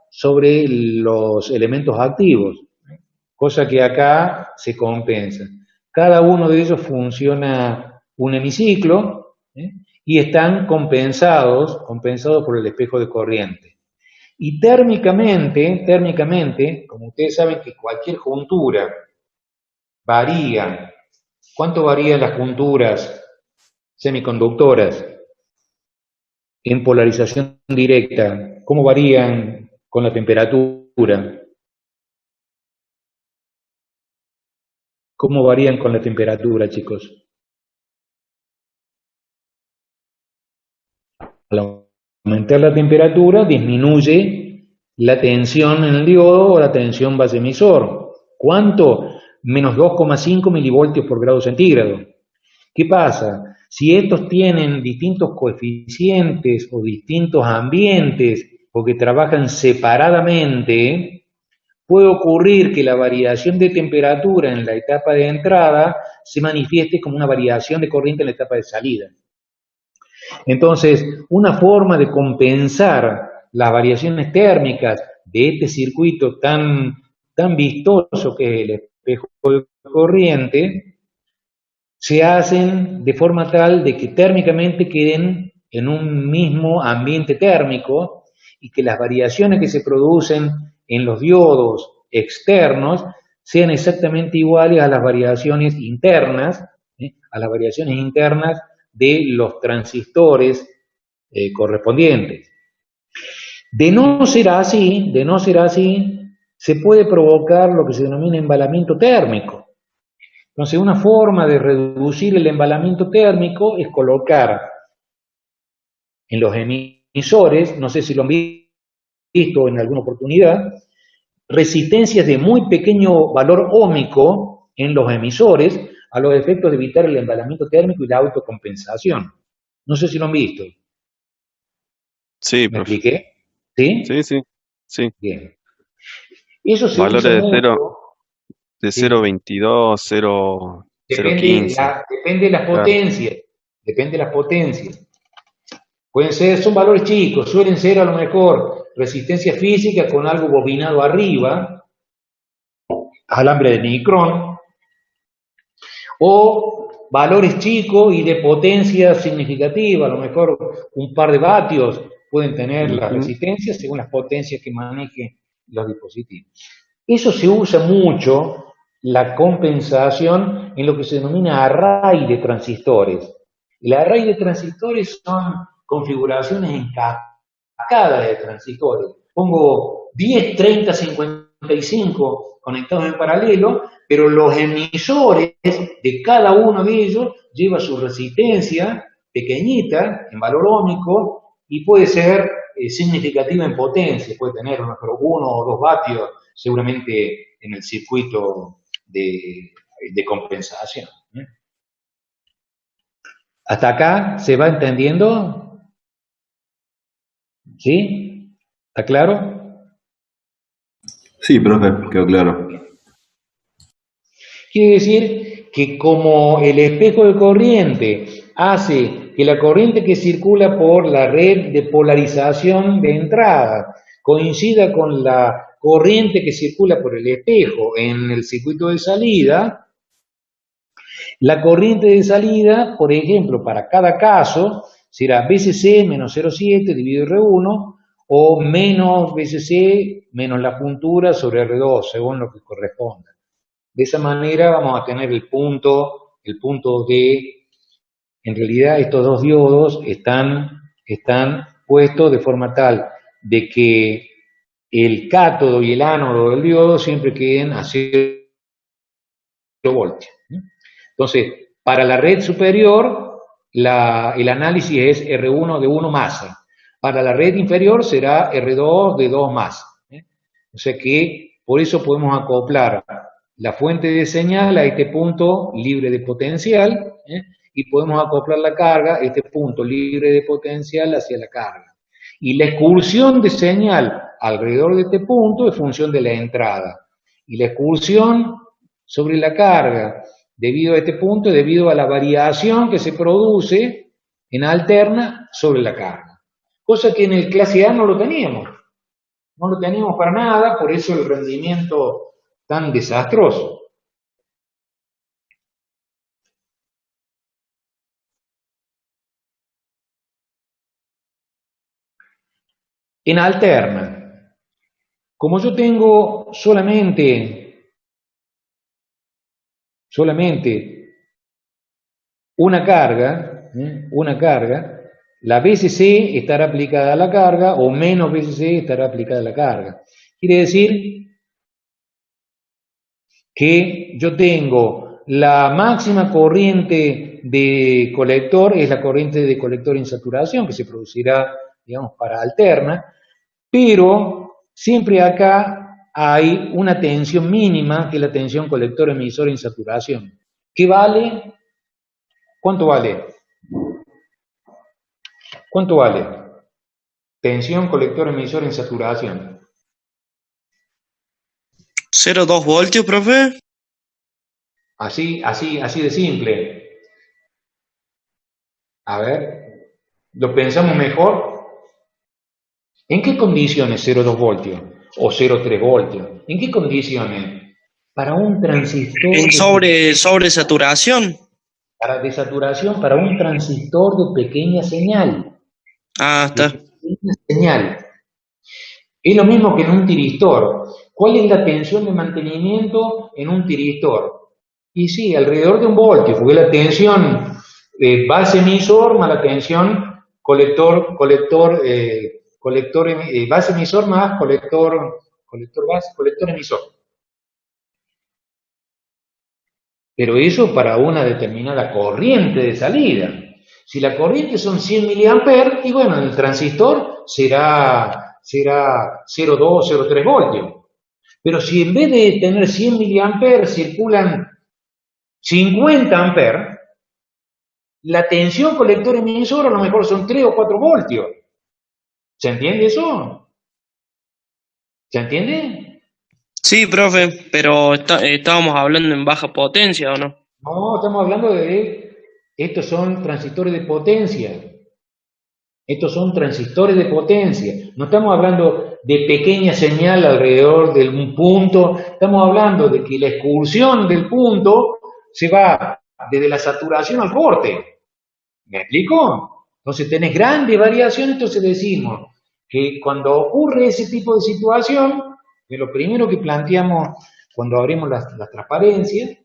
sobre los elementos activos, cosa que acá se compensa. Cada uno de ellos funciona un hemiciclo, y están compensados por el espejo de corriente. Y térmicamente, como ustedes saben que cualquier juntura varía, ¿cuánto varían las junturas semiconductoras en polarización directa? ¿Cómo varían con la temperatura? ¿Cómo varían con la temperatura, chicos? Al aumentar la temperatura, disminuye la tensión en el diodo o la tensión base emisor. ¿Cuánto? Menos 2,5 milivoltios por grado centígrado. ¿Qué pasa? Si estos tienen distintos coeficientes o distintos ambientes o que trabajan separadamente, puede ocurrir que la variación de temperatura en la etapa de entrada se manifieste como una variación de corriente en la etapa de salida. Entonces, una forma de compensar las variaciones térmicas de este circuito tan vistoso que es el espejo de corriente, se hacen de forma tal de que térmicamente queden en un mismo ambiente térmico y que las variaciones que se producen en los diodos externos sean exactamente iguales a las variaciones internas, de los transistores correspondientes. De no ser así, se puede provocar lo que se denomina embalamiento térmico. Entonces, una forma de reducir el embalamiento térmico es colocar en los emisores, no sé si lo han visto en alguna oportunidad, resistencias de muy pequeño valor óhmico en los emisores a los efectos de evitar el embalamiento térmico y la autocompensación. No sé si lo han visto. Sí, ¿Me profe. expliqué? ¿Sí? Sí. Bien. Eso se Valores usa de mucho. de Sí. 0.22, 0.15. Depende de las Claro. potencias. Depende de las potencias. Son valores chicos, suelen ser a lo mejor resistencia física con algo bobinado arriba, alambre de Micrón, o valores chicos y de potencia significativa, a lo mejor un par de vatios pueden tener la resistencia según las potencias que manejen los dispositivos. Eso se usa mucho, la compensación, en lo que se denomina array de transistores. El array de transistores son configuraciones en cascada de transistores. Pongo 10, 30, 55 conectados en paralelo, pero los emisores de cada uno de ellos lleva su resistencia pequeñita, en valor óhmico, y puede ser significativa en potencia, puede tener a lo mejor 1 o 2 vatios seguramente en el circuito de compensación. ¿Hasta acá se va entendiendo? ¿Sí? ¿Está claro? Sí, profe, quedó claro. Quiere decir que como el espejo de corriente hace que la corriente que circula por la red de polarización de entrada coincida con la corriente que circula por el espejo en el circuito de salida, la corriente de salida, por ejemplo, para cada caso, será BCC menos 0,7 dividido R1 o menos BCC menos la puntura sobre R2, según lo que corresponda. De esa manera vamos a tener el punto de, en realidad estos dos diodos están puestos de forma tal de que el cátodo y el ánodo del diodo siempre queden a 0 voltios. Entonces, para la red superior, el análisis es R1 de 1 masa. Para la red inferior será R2 de 2 masa. O sea que por eso podemos acoplar la fuente de señal a este punto libre de potencial, y podemos acoplar la carga a este punto libre de potencial hacia la carga. Y la excursión de señal alrededor de este punto es función de la entrada. Y la excursión sobre la carga debido a este punto es debido a la variación que se produce en alterna sobre la carga. Cosa que en el clase A no lo teníamos. No lo teníamos para nada, por eso el rendimiento tan desastroso. En alterna, como yo tengo solamente una carga, la BCC estará aplicada a la carga o menos BCC estará aplicada a la carga. Quiere decir que yo tengo la máxima corriente de colector, es la corriente de colector en saturación, que se producirá, digamos, para alterna, pero siempre acá hay una tensión mínima, que es la tensión colector-emisor en saturación. ¿Qué vale? ¿Cuánto vale? ¿Cuánto vale? Tensión colector-emisor en saturación. 0,2 voltios, profe. Así de simple. A ver, ¿lo pensamos mejor? ¿En qué condiciones 0,2 voltios o 0,3 voltios? ¿En qué condiciones? Para un transistor... Sobre saturación. Para desaturación, para un transistor de pequeña señal. Ah, está. De pequeña señal. Es lo mismo que en un tiristor. ¿Cuál es la tensión de mantenimiento en un tiristor? Y sí, alrededor de 1 voltio, porque la tensión base emisor más la tensión base emisor más colector emisor. Pero eso para una determinada corriente de salida. Si la corriente son 100 mA, y bueno, el transistor será 0,2, 0,3 voltios. Pero si en vez de tener 100 mA circulan 50 amperes, la tensión colector-emisor a lo mejor son 3 o 4 voltios. ¿Se entiende eso? ¿Se entiende? Sí, profe, pero estábamos hablando en baja potencia, ¿o no? No, estamos hablando de... Estos son transistores de potencia. Estos son transistores de potencia. No estamos hablando de pequeña señal alrededor de un punto. Estamos hablando de que la excursión del punto se va desde la saturación al corte. ¿Me explico? Entonces tenés grandes variaciones, entonces decimos que cuando ocurre ese tipo de situación, que lo primero que planteamos cuando abrimos las transparencias,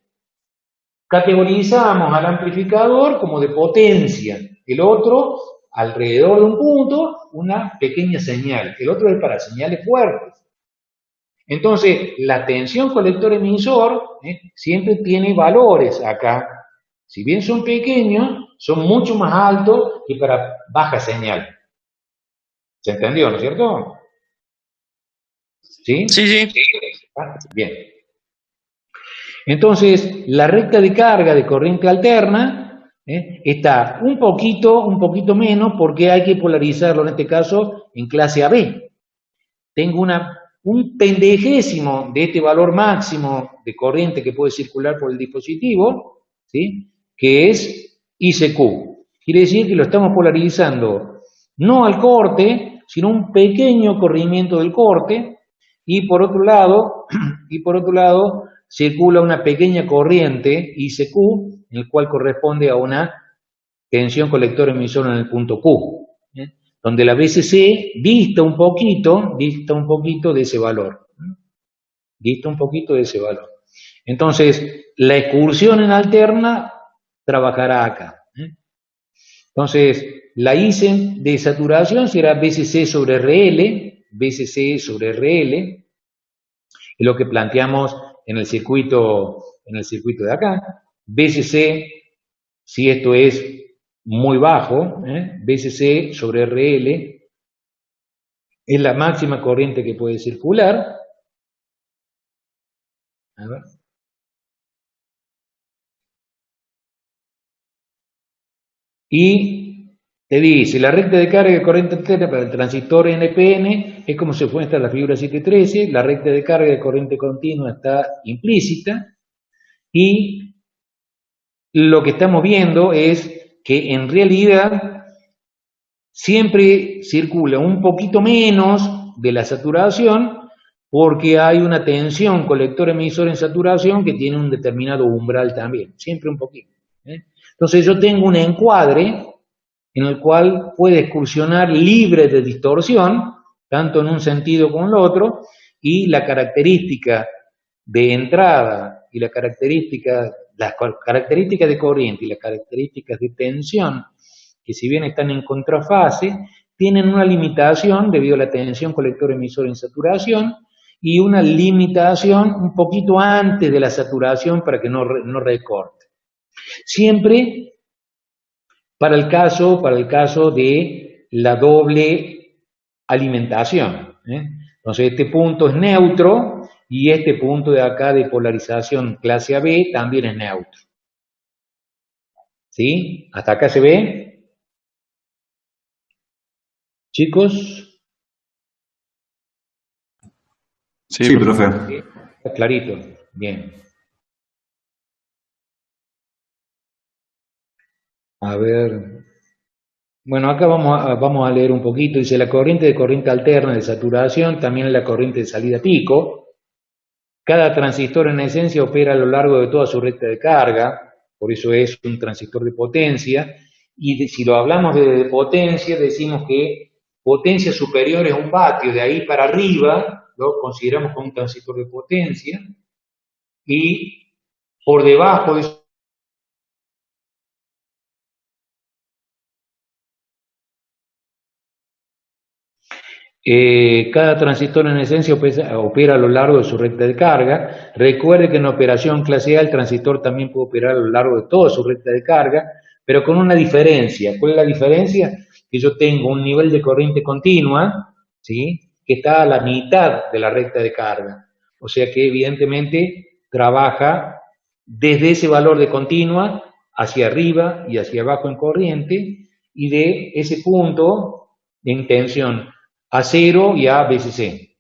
categorizamos al amplificador como de potencia, el otro alrededor de un punto, una pequeña señal, el otro es para señales fuertes. Entonces, la tensión colector-emisor siempre tiene valores acá. Si bien son pequeños, son mucho más altos que para baja señal. ¿Se entendió, no es cierto? ¿Sí? Sí, sí. Bien. Entonces, la recta de carga de corriente alterna está un poquito menos, porque hay que polarizarlo en este caso en clase AB. Tengo un pendejésimo de este valor máximo de corriente que puede circular por el dispositivo, ¿sí? Que es ICQ. Quiere decir que lo estamos polarizando no al corte, sino un pequeño corrimiento del corte, y por otro lado circula una pequeña corriente ICQ, en el cual corresponde a una tensión colector-emisor en el punto Q, donde la BCC dista un poquito de ese valor. Dista un poquito de ese valor. Entonces, la excursión en alterna trabajará acá. Entonces, la IC de saturación será BCC sobre RL, es lo que planteamos en el circuito de acá. BCC, si esto es muy bajo, BCC sobre RL es la máxima corriente que puede circular. A ver. Y te dice, la recta de carga de corriente alterna para el transistor NPN es como se muestra en la figura 713, la recta de carga de corriente continua está implícita, y lo que estamos viendo es que en realidad siempre circula un poquito menos de la saturación, porque hay una tensión colector-emisor en saturación que tiene un determinado umbral también, siempre un poquito. Entonces yo tengo un encuadre en el cual puede excursionar libre de distorsión, tanto en un sentido como en el otro, y la característica de entrada y las características de corriente y las características de tensión, que si bien están en contrafase, tienen una limitación debido a la tensión colector-emisor en saturación y una limitación un poquito antes de la saturación para que no recorte. Siempre para el caso de la doble alimentación. Entonces este punto es neutro y este punto de acá de polarización clase AB también es neutro. ¿Sí? ¿Hasta acá se ve? Chicos. Sí, profe. Está clarito. Bien. A ver. Bueno, acá vamos a leer un poquito. Dice, la corriente alterna de saturación también es la corriente de salida pico. Cada transistor en esencia opera a lo largo de toda su recta de carga, por eso es un transistor de potencia. Y si lo hablamos de potencia, decimos que potencia superior es 1 vatio, de ahí para arriba lo consideramos como un transistor de potencia, y por debajo de cada transistor en esencia opera a lo largo de su recta de carga. Recuerde que en operación clase A el transistor también puede operar a lo largo de toda su recta de carga, pero con una diferencia. ¿Cuál es la diferencia? Que yo tengo un nivel de corriente continua, ¿sí?, que está a la mitad de la recta de carga. O sea que evidentemente trabaja desde ese valor de continua hacia arriba y hacia abajo en corriente, y de ese punto en tensión a 0 y a BCC.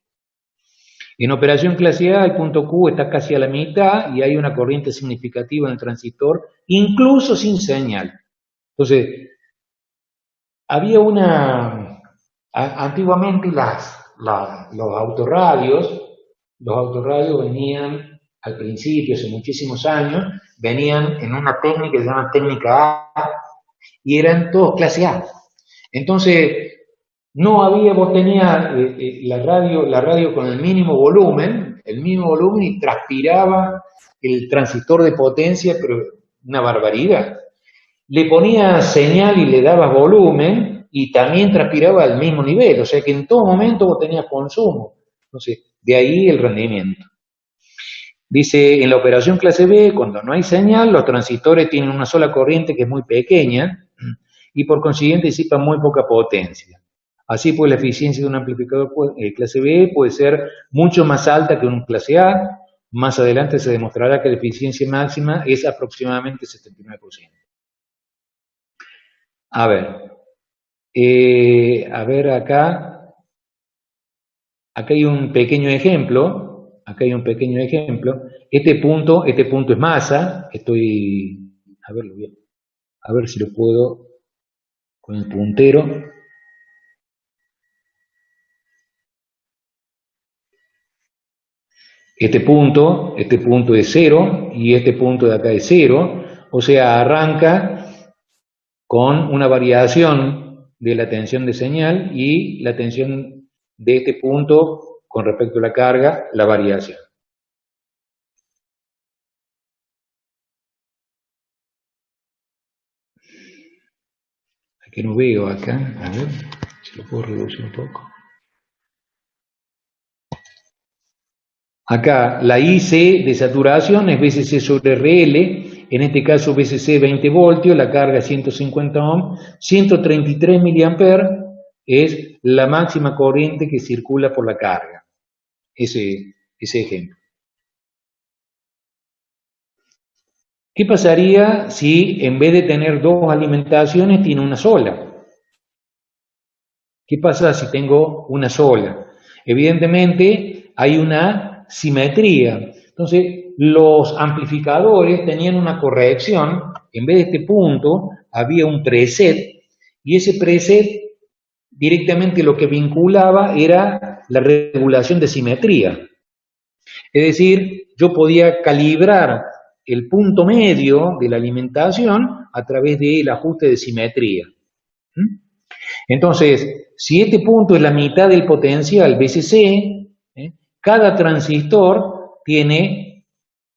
En operación clase A, el punto Q está casi a la mitad y hay una corriente significativa en el transistor, incluso sin señal. Entonces, había antiguamente los autorradios venían al principio, hace muchísimos años, venían en una técnica que se llama técnica A, y eran todos clase A. Entonces, vos tenías la radio con el mismo volumen y transpiraba el transistor de potencia, pero una barbaridad. Le ponías señal y le dabas volumen y también transpiraba al mismo nivel, o sea que en todo momento vos tenías consumo. Entonces, de ahí el rendimiento. Dice, en la operación clase B, cuando no hay señal, los transistores tienen una sola corriente que es muy pequeña y por consiguiente disipan muy poca potencia. Así pues, la eficiencia de un amplificador clase B puede ser mucho más alta que un clase A. Más adelante se demostrará que la eficiencia máxima es aproximadamente 79%. A ver acá hay un pequeño ejemplo. Este punto es masa. A ver si lo puedo con el puntero. Este punto es 0 y este punto de acá es 0, o sea, arranca con una variación de la tensión de señal y la tensión de este punto con respecto a la carga, la variación. Aquí no veo acá, a ver si lo puedo reducir un poco. Acá la IC de saturación es BCC sobre RL, en este caso BCC 20 voltios, la carga 150 ohm, 133 miliamperes es la máxima corriente que circula por la carga. Ese ejemplo. ¿Qué pasaría si en vez de tener dos alimentaciones tiene una sola? ¿Qué pasa si tengo una sola? Evidentemente hay una simetría. Entonces, los amplificadores tenían una corrección. En vez de este punto, había un preset, y ese preset directamente lo que vinculaba era la regulación de simetría. Es decir, yo podía calibrar el punto medio de la alimentación a través del ajuste de simetría. Entonces, si este punto es la mitad del potencial BCC, cada transistor tiene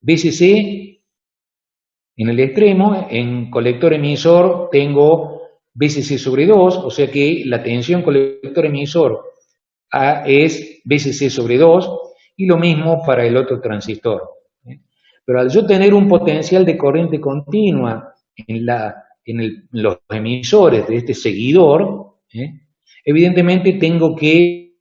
BCC en el extremo, en colector emisor tengo BCC sobre 2, o sea que la tensión colector emisor es BCC sobre 2, y lo mismo para el otro transistor. Pero al yo tener un potencial de corriente continua en los emisores de este seguidor, evidentemente tengo que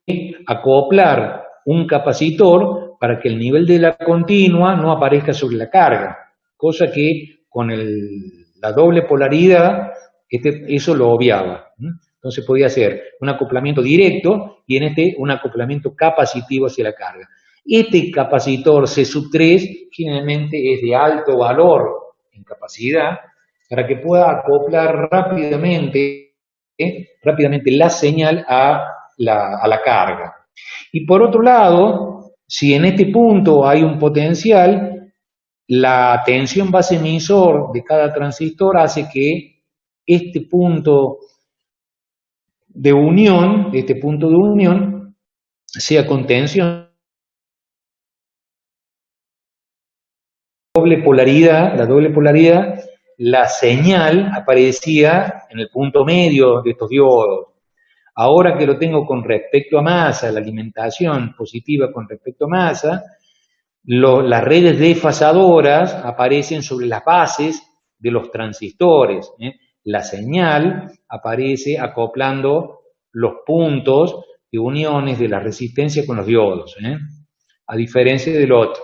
acoplar un capacitor para que el nivel de la continua no aparezca sobre la carga, cosa que con la doble polaridad eso lo obviaba. Entonces podía hacer un acoplamiento directo y en un acoplamiento capacitivo hacia la carga. Este capacitor C3 generalmente es de alto valor en capacidad para que pueda acoplar rápidamente la señal a la carga. Y por otro lado, si en este punto hay un potencial, la tensión base emisor de cada transistor hace que este punto de unión, sea con tensión. La doble polaridad, la señal aparecía en el punto medio de estos diodos. Ahora que lo tengo con respecto a masa, la alimentación positiva con respecto a masa, las redes desfasadoras aparecen sobre las bases de los transistores. La señal aparece acoplando los puntos de uniones de la resistencia con los diodos, a diferencia del otro.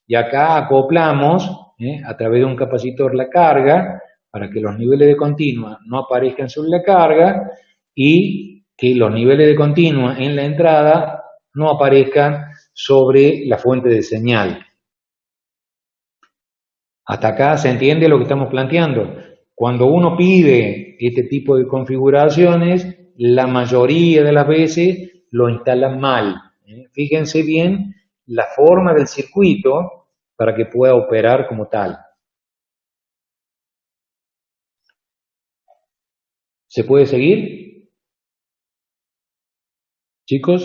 Y acá acoplamos a través de un capacitor la carga, para que los niveles de continua no aparezcan sobre la carga y que los niveles de continua en la entrada no aparezcan sobre la fuente de señal. Hasta acá se entiende lo que estamos planteando. Cuando uno pide este tipo de configuraciones, la mayoría de las veces lo instalan mal. Fíjense bien la forma del circuito para que pueda operar como tal. ¿Se puede seguir? Chicos,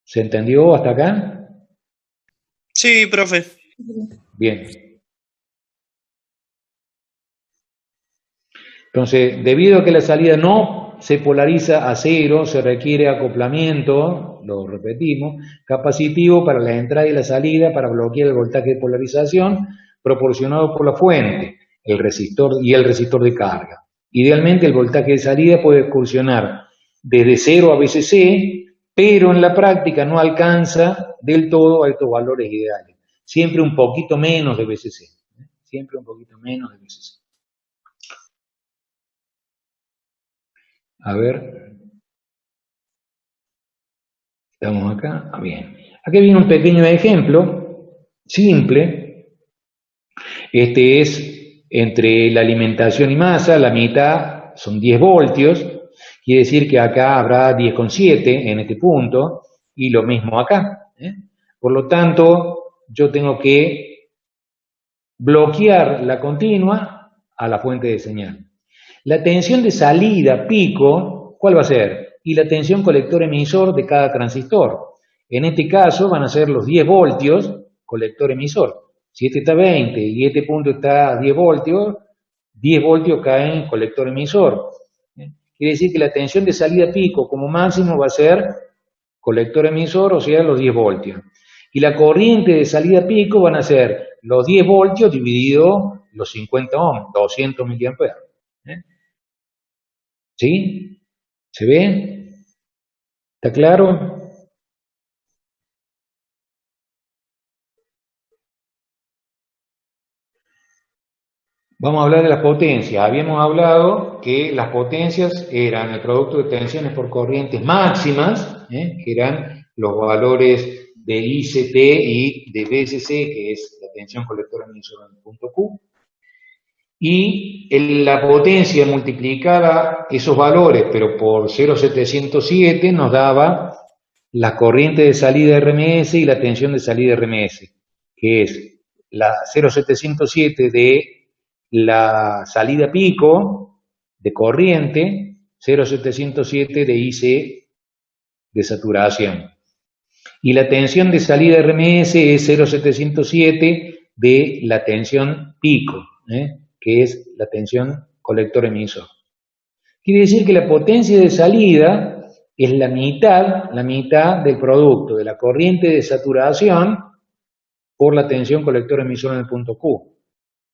¿se entendió hasta acá? Sí, profe. Bien. Entonces, debido a que la salida no se polariza a cero, se requiere acoplamiento, lo repetimos, capacitivo para la entrada y la salida para bloquear el voltaje de polarización proporcionado por la fuente, el resistor de carga. Idealmente el voltaje de salida puede excursionar desde 0 a VCC, pero en la práctica no alcanza del todo a estos valores ideales. Siempre un poquito menos de VCC. Siempre un poquito menos de VCC. A ver. Estamos acá. Bien. Aquí viene un pequeño ejemplo, simple. Este es entre la alimentación y masa, la mitad son 10 voltios. Quiere decir que acá habrá 10,7 en este punto, y lo mismo acá. Por lo tanto, yo tengo que bloquear la continua a la fuente de señal. La tensión de salida pico, ¿cuál va a ser? Y la tensión colector-emisor de cada transistor. En este caso van a ser los 10 voltios colector-emisor. Si este está 20 y este punto está a 10 voltios caen colector-emisor. Quiere decir que la tensión de salida pico como máximo va a ser colector-emisor, o sea, los 10 voltios. Y la corriente de salida pico van a ser los 10 voltios dividido los 50 ohms, 200 miliamperes. ¿Sí? ¿Se ve? ¿Está claro? Vamos a hablar de las potencias. Habíamos hablado que las potencias eran el producto de tensiones por corrientes máximas, que eran los valores de ICT y de VCC, que es la tensión colector-emisor en el punto Q. Y la potencia multiplicada esos valores, pero por 0,707, nos daba la corriente de salida RMS y la tensión de salida RMS, que es la 0,707 de la salida pico de corriente, 0,707 de IC de saturación. Y la tensión de salida RMS es 0,707 de la tensión pico, que es la tensión colector-emisor. Quiere decir que la potencia de salida es la mitad del producto de la corriente de saturación por la tensión colector-emisor en el punto Q.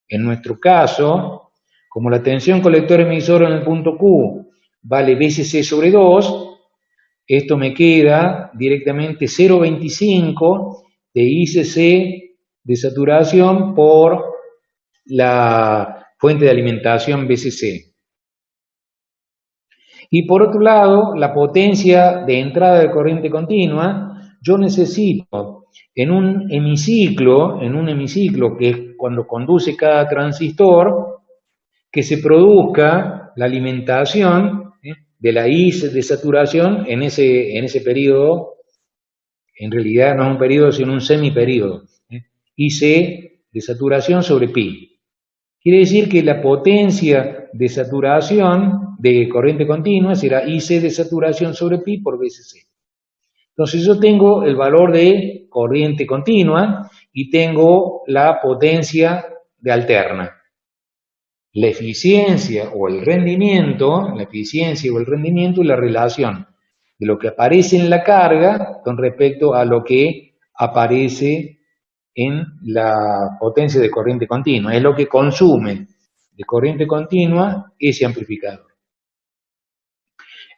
En nuestro caso, como la tensión colector-emisor en el punto Q vale VCC sobre 2, esto me queda directamente 0,25 de ICC de saturación por la fuente de alimentación VCC. Y por otro lado, la potencia de entrada de corriente continua, yo necesito en un hemiciclo que es cuando conduce cada transistor, que se produzca la alimentación de la I de saturación en ese periodo. En realidad no es un periodo, sino un semiperiodo. IC de saturación sobre pi. Quiere decir que la potencia de saturación de corriente continua será IC de saturación sobre pi por VCC. Entonces yo tengo el valor de corriente continua y tengo la potencia de alterna. La eficiencia o el rendimiento es la relación de lo que aparece en la carga con respecto a lo que aparece en la potencia de corriente continua. Es lo que consume de corriente continua ese amplificador.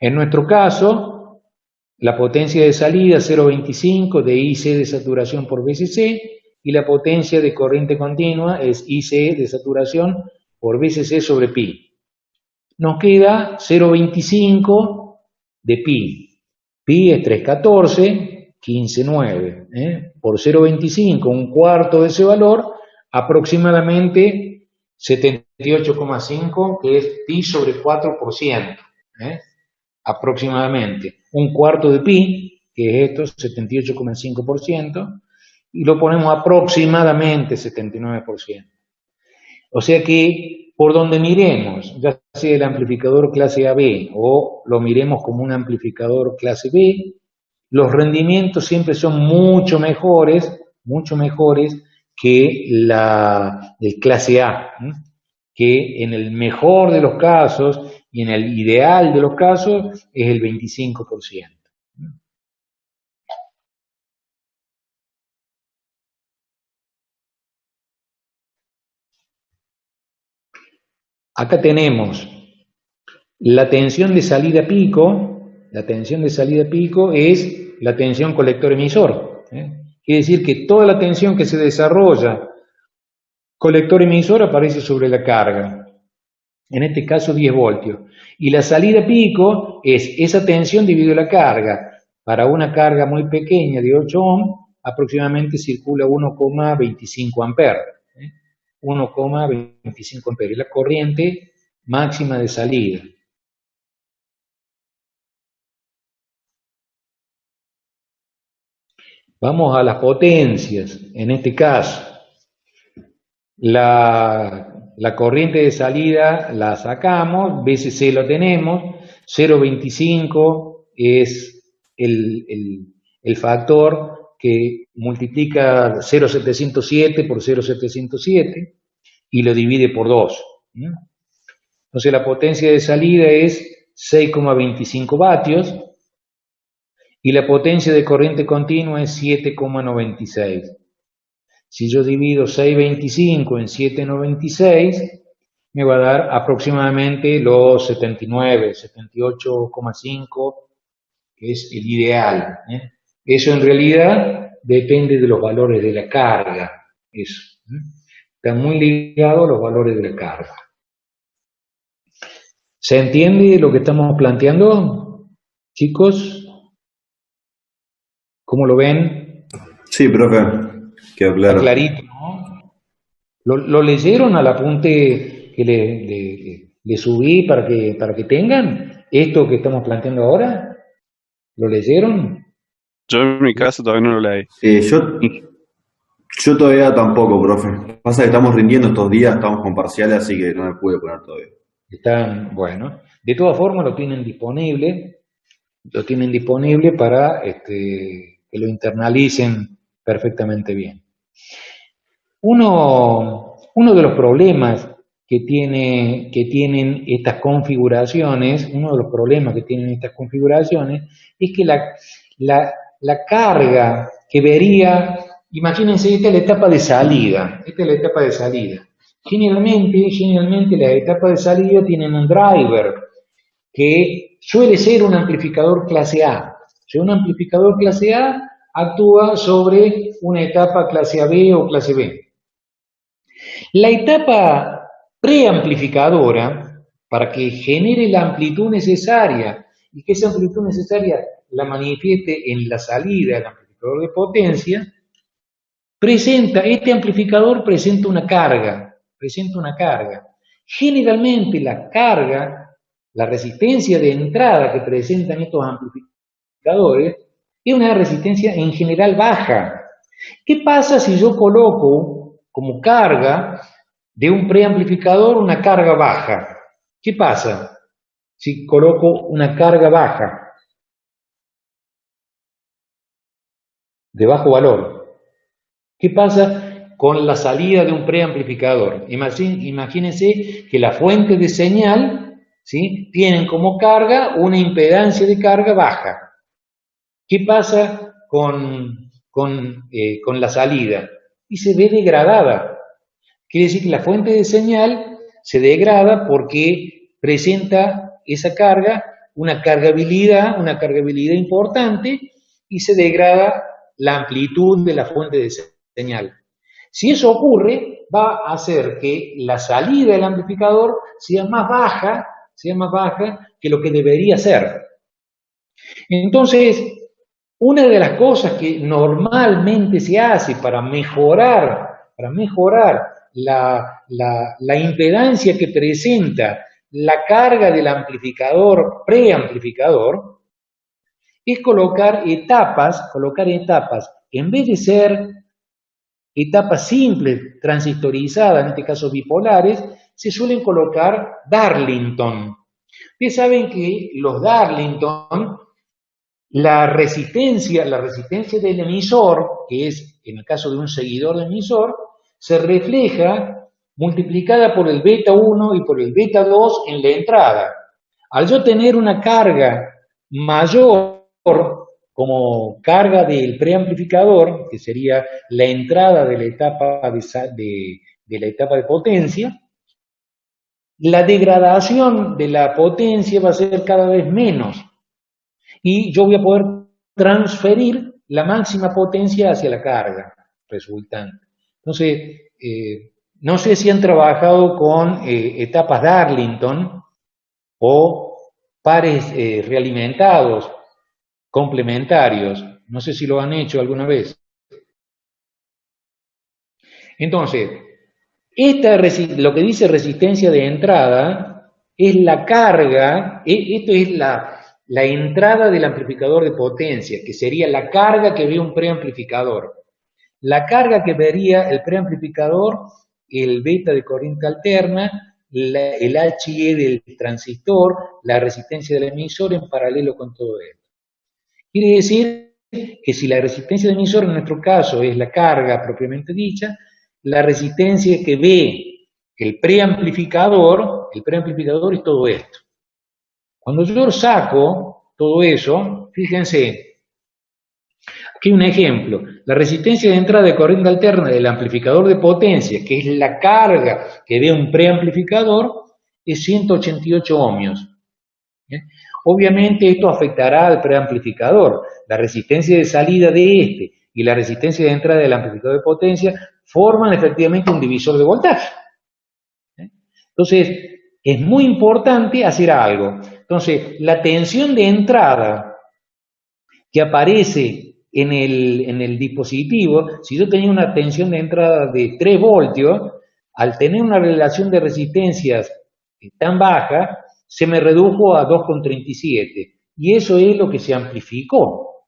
En nuestro caso, la potencia de salida 0,25 de IC de saturación por VCC y la potencia de corriente continua es IC de saturación por VCC sobre pi. Nos queda 0,25 de pi. Pi es 314, 15,9. Por 0,25, un cuarto de ese valor, aproximadamente 78,5, que es pi sobre 4%. Aproximadamente. Un cuarto de pi, que es esto, 78,5%, y lo ponemos aproximadamente 79%. O sea que, por donde miremos, ya sea el amplificador clase AB o lo miremos como un amplificador clase B, los rendimientos siempre son mucho mejores que el clase A, que en el mejor de los casos y en el ideal de los casos es el 25%. Acá tenemos la tensión de salida pico. La tensión de salida pico es la tensión colector-emisor. Quiere decir que toda la tensión que se desarrolla colector-emisor aparece sobre la carga. En este caso 10 voltios. Y la salida pico es esa tensión dividido la carga. Para una carga muy pequeña de 8 ohm, aproximadamente circula 1,25 amperes. 1,25 amperes, es la corriente máxima de salida. Vamos a las potencias. En este caso, la corriente de salida la sacamos, VCC lo tenemos, 0,25 es el factor que multiplica 0,707 por 0,707 y lo divide por 2. Entonces la potencia de salida es 6,25 vatios y la potencia de corriente continua es 7,96. Si yo divido 6,25 en 7,96, me va a dar aproximadamente los 79, 78,5, que es el ideal. Eso en realidad depende de los valores de la carga. Eso. Está muy ligado a los valores de la carga. ¿Se entiende lo que estamos planteando, chicos? ¿Cómo lo ven? Sí, profe. Quedó claro. Está clarito, ¿no? ¿Lo leyeron al apunte que le subí para que tengan esto que estamos planteando ahora? ¿Lo leyeron? Yo en mi caso todavía no lo leí. Yo todavía tampoco, profe. Pasa que estamos rindiendo estos días, estamos con parciales, así que no me pude poner todavía. Están, bueno. De todas formas lo tienen disponible para que lo internalicen perfectamente bien. Uno de los problemas que tienen estas configuraciones, es que la carga que vería, imagínense, esta es la etapa de salida. Generalmente las etapas de salida tienen un driver que suele ser un amplificador clase A. O sea, un amplificador clase A actúa sobre una etapa clase AB o clase B. La etapa preamplificadora, para que genere la amplitud necesaria y que esa amplitud necesaria la manifieste en la salida del amplificador de potencia, este amplificador presenta una carga. Generalmente la carga, la resistencia de entrada que presentan estos amplificadores es una resistencia en general baja. ¿Qué pasa si yo coloco como carga de un preamplificador una carga baja? ¿Qué pasa si coloco una carga baja de bajo valor? ¿Qué pasa con la salida de un preamplificador? Imagínense que la fuente de señal, ¿sí?, tienen como carga una impedancia de carga baja. ¿Qué pasa con la salida? Y se ve degradada. Quiere decir que la fuente de señal se degrada porque presenta esa carga, una cargabilidad importante, y se degrada la amplitud de la fuente de señal. Si eso ocurre, va a hacer que la salida del amplificador sea más baja que lo que debería ser. Entonces, una de las cosas que normalmente se hace para mejorar la impedancia que presenta la carga del amplificador, preamplificador, es colocar etapas, en vez de ser etapas simples, transistorizadas, en este caso bipolares, se suelen colocar Darlington. Ustedes saben que los Darlington, la resistencia del emisor, que es en el caso de un seguidor de emisor, se refleja multiplicada por el beta 1 y por el beta 2 en la entrada. Al yo tener una carga mayor como carga del preamplificador, que sería la entrada de la etapa de potencia, la degradación de la potencia va a ser cada vez menos. Y yo voy a poder transferir la máxima potencia hacia la carga resultante. Entonces, no sé si han trabajado con etapas Darlington o pares realimentados, complementarios. No sé si lo han hecho alguna vez. Entonces, lo que dice resistencia de entrada es la carga, esto es la entrada del amplificador de potencia, que sería la carga que ve un preamplificador. La carga que vería el preamplificador, el beta de corriente alterna, el HE del transistor, la resistencia del emisor en paralelo con todo esto. Quiere decir que si la resistencia del emisor en nuestro caso es la carga propiamente dicha, la resistencia que ve el preamplificador es todo esto. Cuando yo saco todo eso, fíjense, aquí hay un ejemplo. La resistencia de entrada de corriente alterna del amplificador de potencia, que es la carga que ve un preamplificador, es 188 ohmios. ¿Bien? Obviamente esto afectará al preamplificador. La resistencia de salida de este y la resistencia de entrada del amplificador de potencia forman efectivamente un divisor de voltaje. Entonces, es muy importante hacer algo. Entonces, la tensión de entrada que aparece en el dispositivo, si yo tenía una tensión de entrada de 3 voltios, al tener una relación de resistencias tan baja, se me redujo a 2,37. Y eso es lo que se amplificó.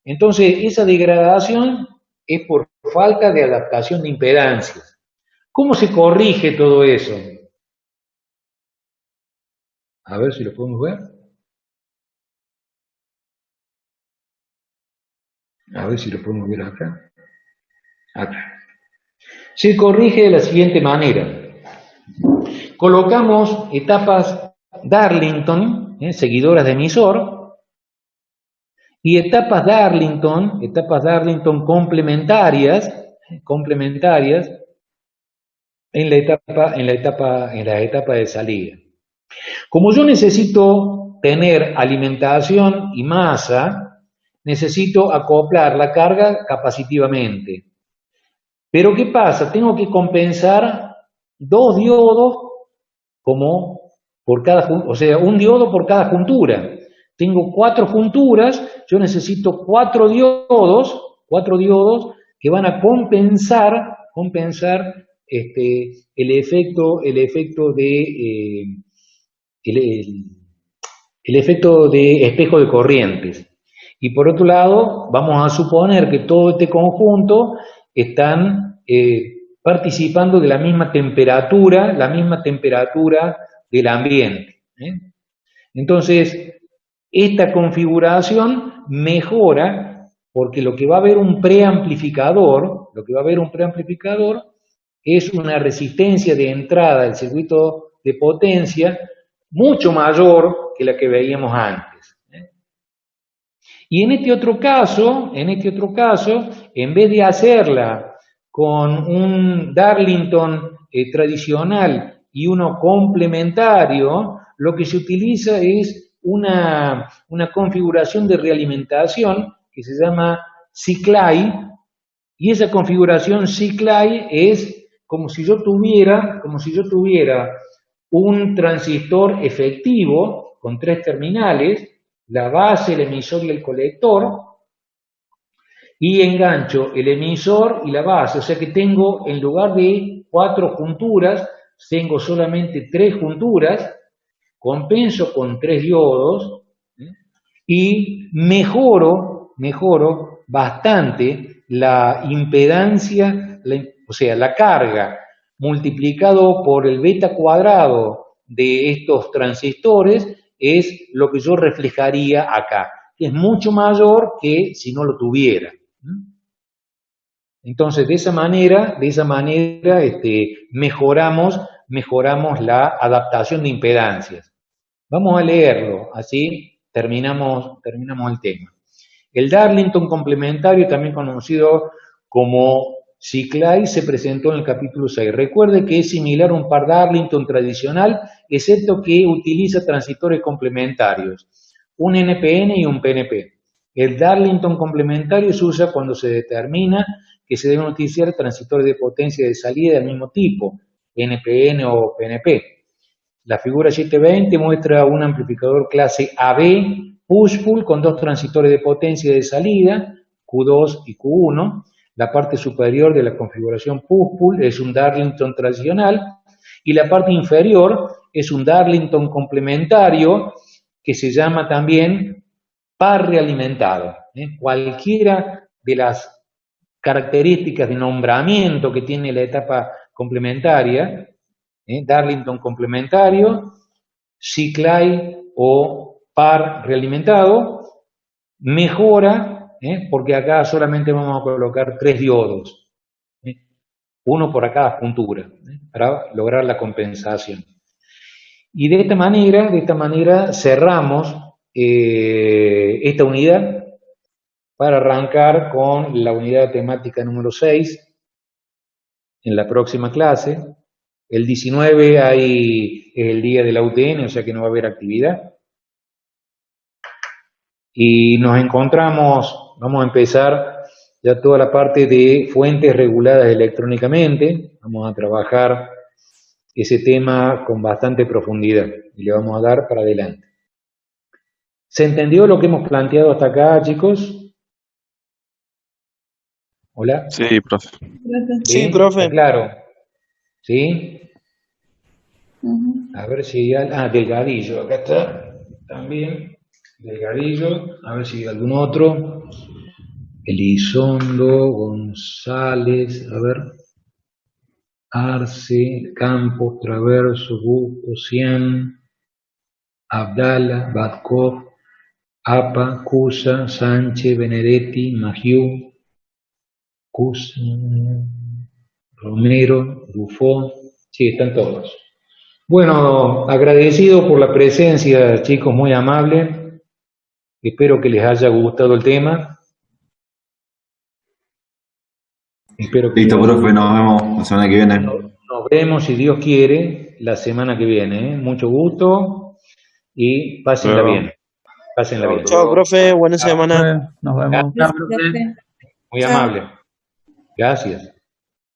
Entonces, esa degradación es por falta de adaptación de impedancias. ¿Cómo se corrige todo eso? A ver si lo podemos ver. A ver si lo podemos ver acá. Acá. Se corrige de la siguiente manera. Colocamos etapas Darlington, seguidoras de emisor, y etapas Darlington complementarias en la etapa de salida. Como yo necesito tener alimentación y masa, necesito acoplar la carga capacitivamente. Pero ¿qué pasa? Tengo que compensar 2 diodos o sea, un diodo por cada juntura. Tengo 4 junturas, yo necesito 4 diodos que van a compensar el efecto de espejo de corrientes. Y por otro lado, vamos a suponer que todo este conjunto están participando de la misma temperatura del ambiente. Entonces, esta configuración mejora porque lo que va a haber un preamplificador es una resistencia de entrada del circuito de potencia mucho mayor que la que veíamos antes. Y en este otro caso, en vez de hacerla con un Darlington tradicional y uno complementario, lo que se utiliza es una configuración de realimentación que se llama Cyclai, Y esa configuración CCLI es como si yo tuviera un transistor efectivo con 3 terminales, la base, el emisor y el colector, y engancho el emisor y la base, o sea que tengo, en lugar de 4 junturas, tengo solamente 3 junturas, compenso con 3 diodos, y mejoro bastante la impedancia, o sea, la carga multiplicado por el beta cuadrado de estos transistores es lo que yo reflejaría acá, que es mucho mayor que si no lo tuviera. Entonces, de esa manera mejoramos la adaptación de impedancias. Vamos a leerlo, así terminamos el tema. El Darlington complementario, también conocido como CCLI, se presentó en el capítulo 6. Recuerde que es similar a un par Darlington tradicional, excepto que utiliza transistores complementarios, un NPN y un PNP. El Darlington complementario se usa cuando se determina que se deben utilizar transistores de potencia de salida del mismo tipo, NPN o PNP. La figura 720 muestra un amplificador clase AB push-pull con 2 transistores de potencia de salida, Q2 y Q1. La parte superior de la configuración push-pull es un Darlington tradicional y la parte inferior es un Darlington complementario que se llama también par realimentado. Cualquiera de las características de nombramiento que tiene la etapa complementaria, Darlington complementario, CCLI o par realimentado, mejora, porque acá solamente vamos a colocar 3 diodos, uno por cada juntura, para lograr la compensación. Y de esta manera cerramos esta unidad para arrancar con la unidad temática número 6 en la próxima clase. El 19 es el día de la UTN, o sea que no va a haber actividad. Y nos encontramos, vamos a empezar ya toda la parte de fuentes reguladas electrónicamente. Vamos a trabajar ese tema con bastante profundidad y le vamos a dar para adelante. ¿Se entendió lo que hemos planteado hasta acá, chicos? ¿Hola? Sí, profe. Sí, profe. ¿Está claro? ¿Sí? A ver si hay... Delgadillo, acá está, también, Delgadillo, a ver si hay algún otro, Elizondo, González, a ver, Arce, Campos, Traverso, Busto, Cian, Abdala, Batkov, Apa, Cusa, Sánchez, Benedetti, Magiu, Cusa, Romero, Bufón, sí, están todos. Bueno, agradecido por la presencia, chicos, muy amable. Espero que les haya gustado el tema. Espero que Listo, profe, nos vemos la semana que viene. nos vemos, si Dios quiere, la semana que viene. Mucho gusto y pásenla Luego. bien. Pásenla bien. Chao, profe. Buena semana. Nos vemos. Gracias, profe. Muy amable. Gracias.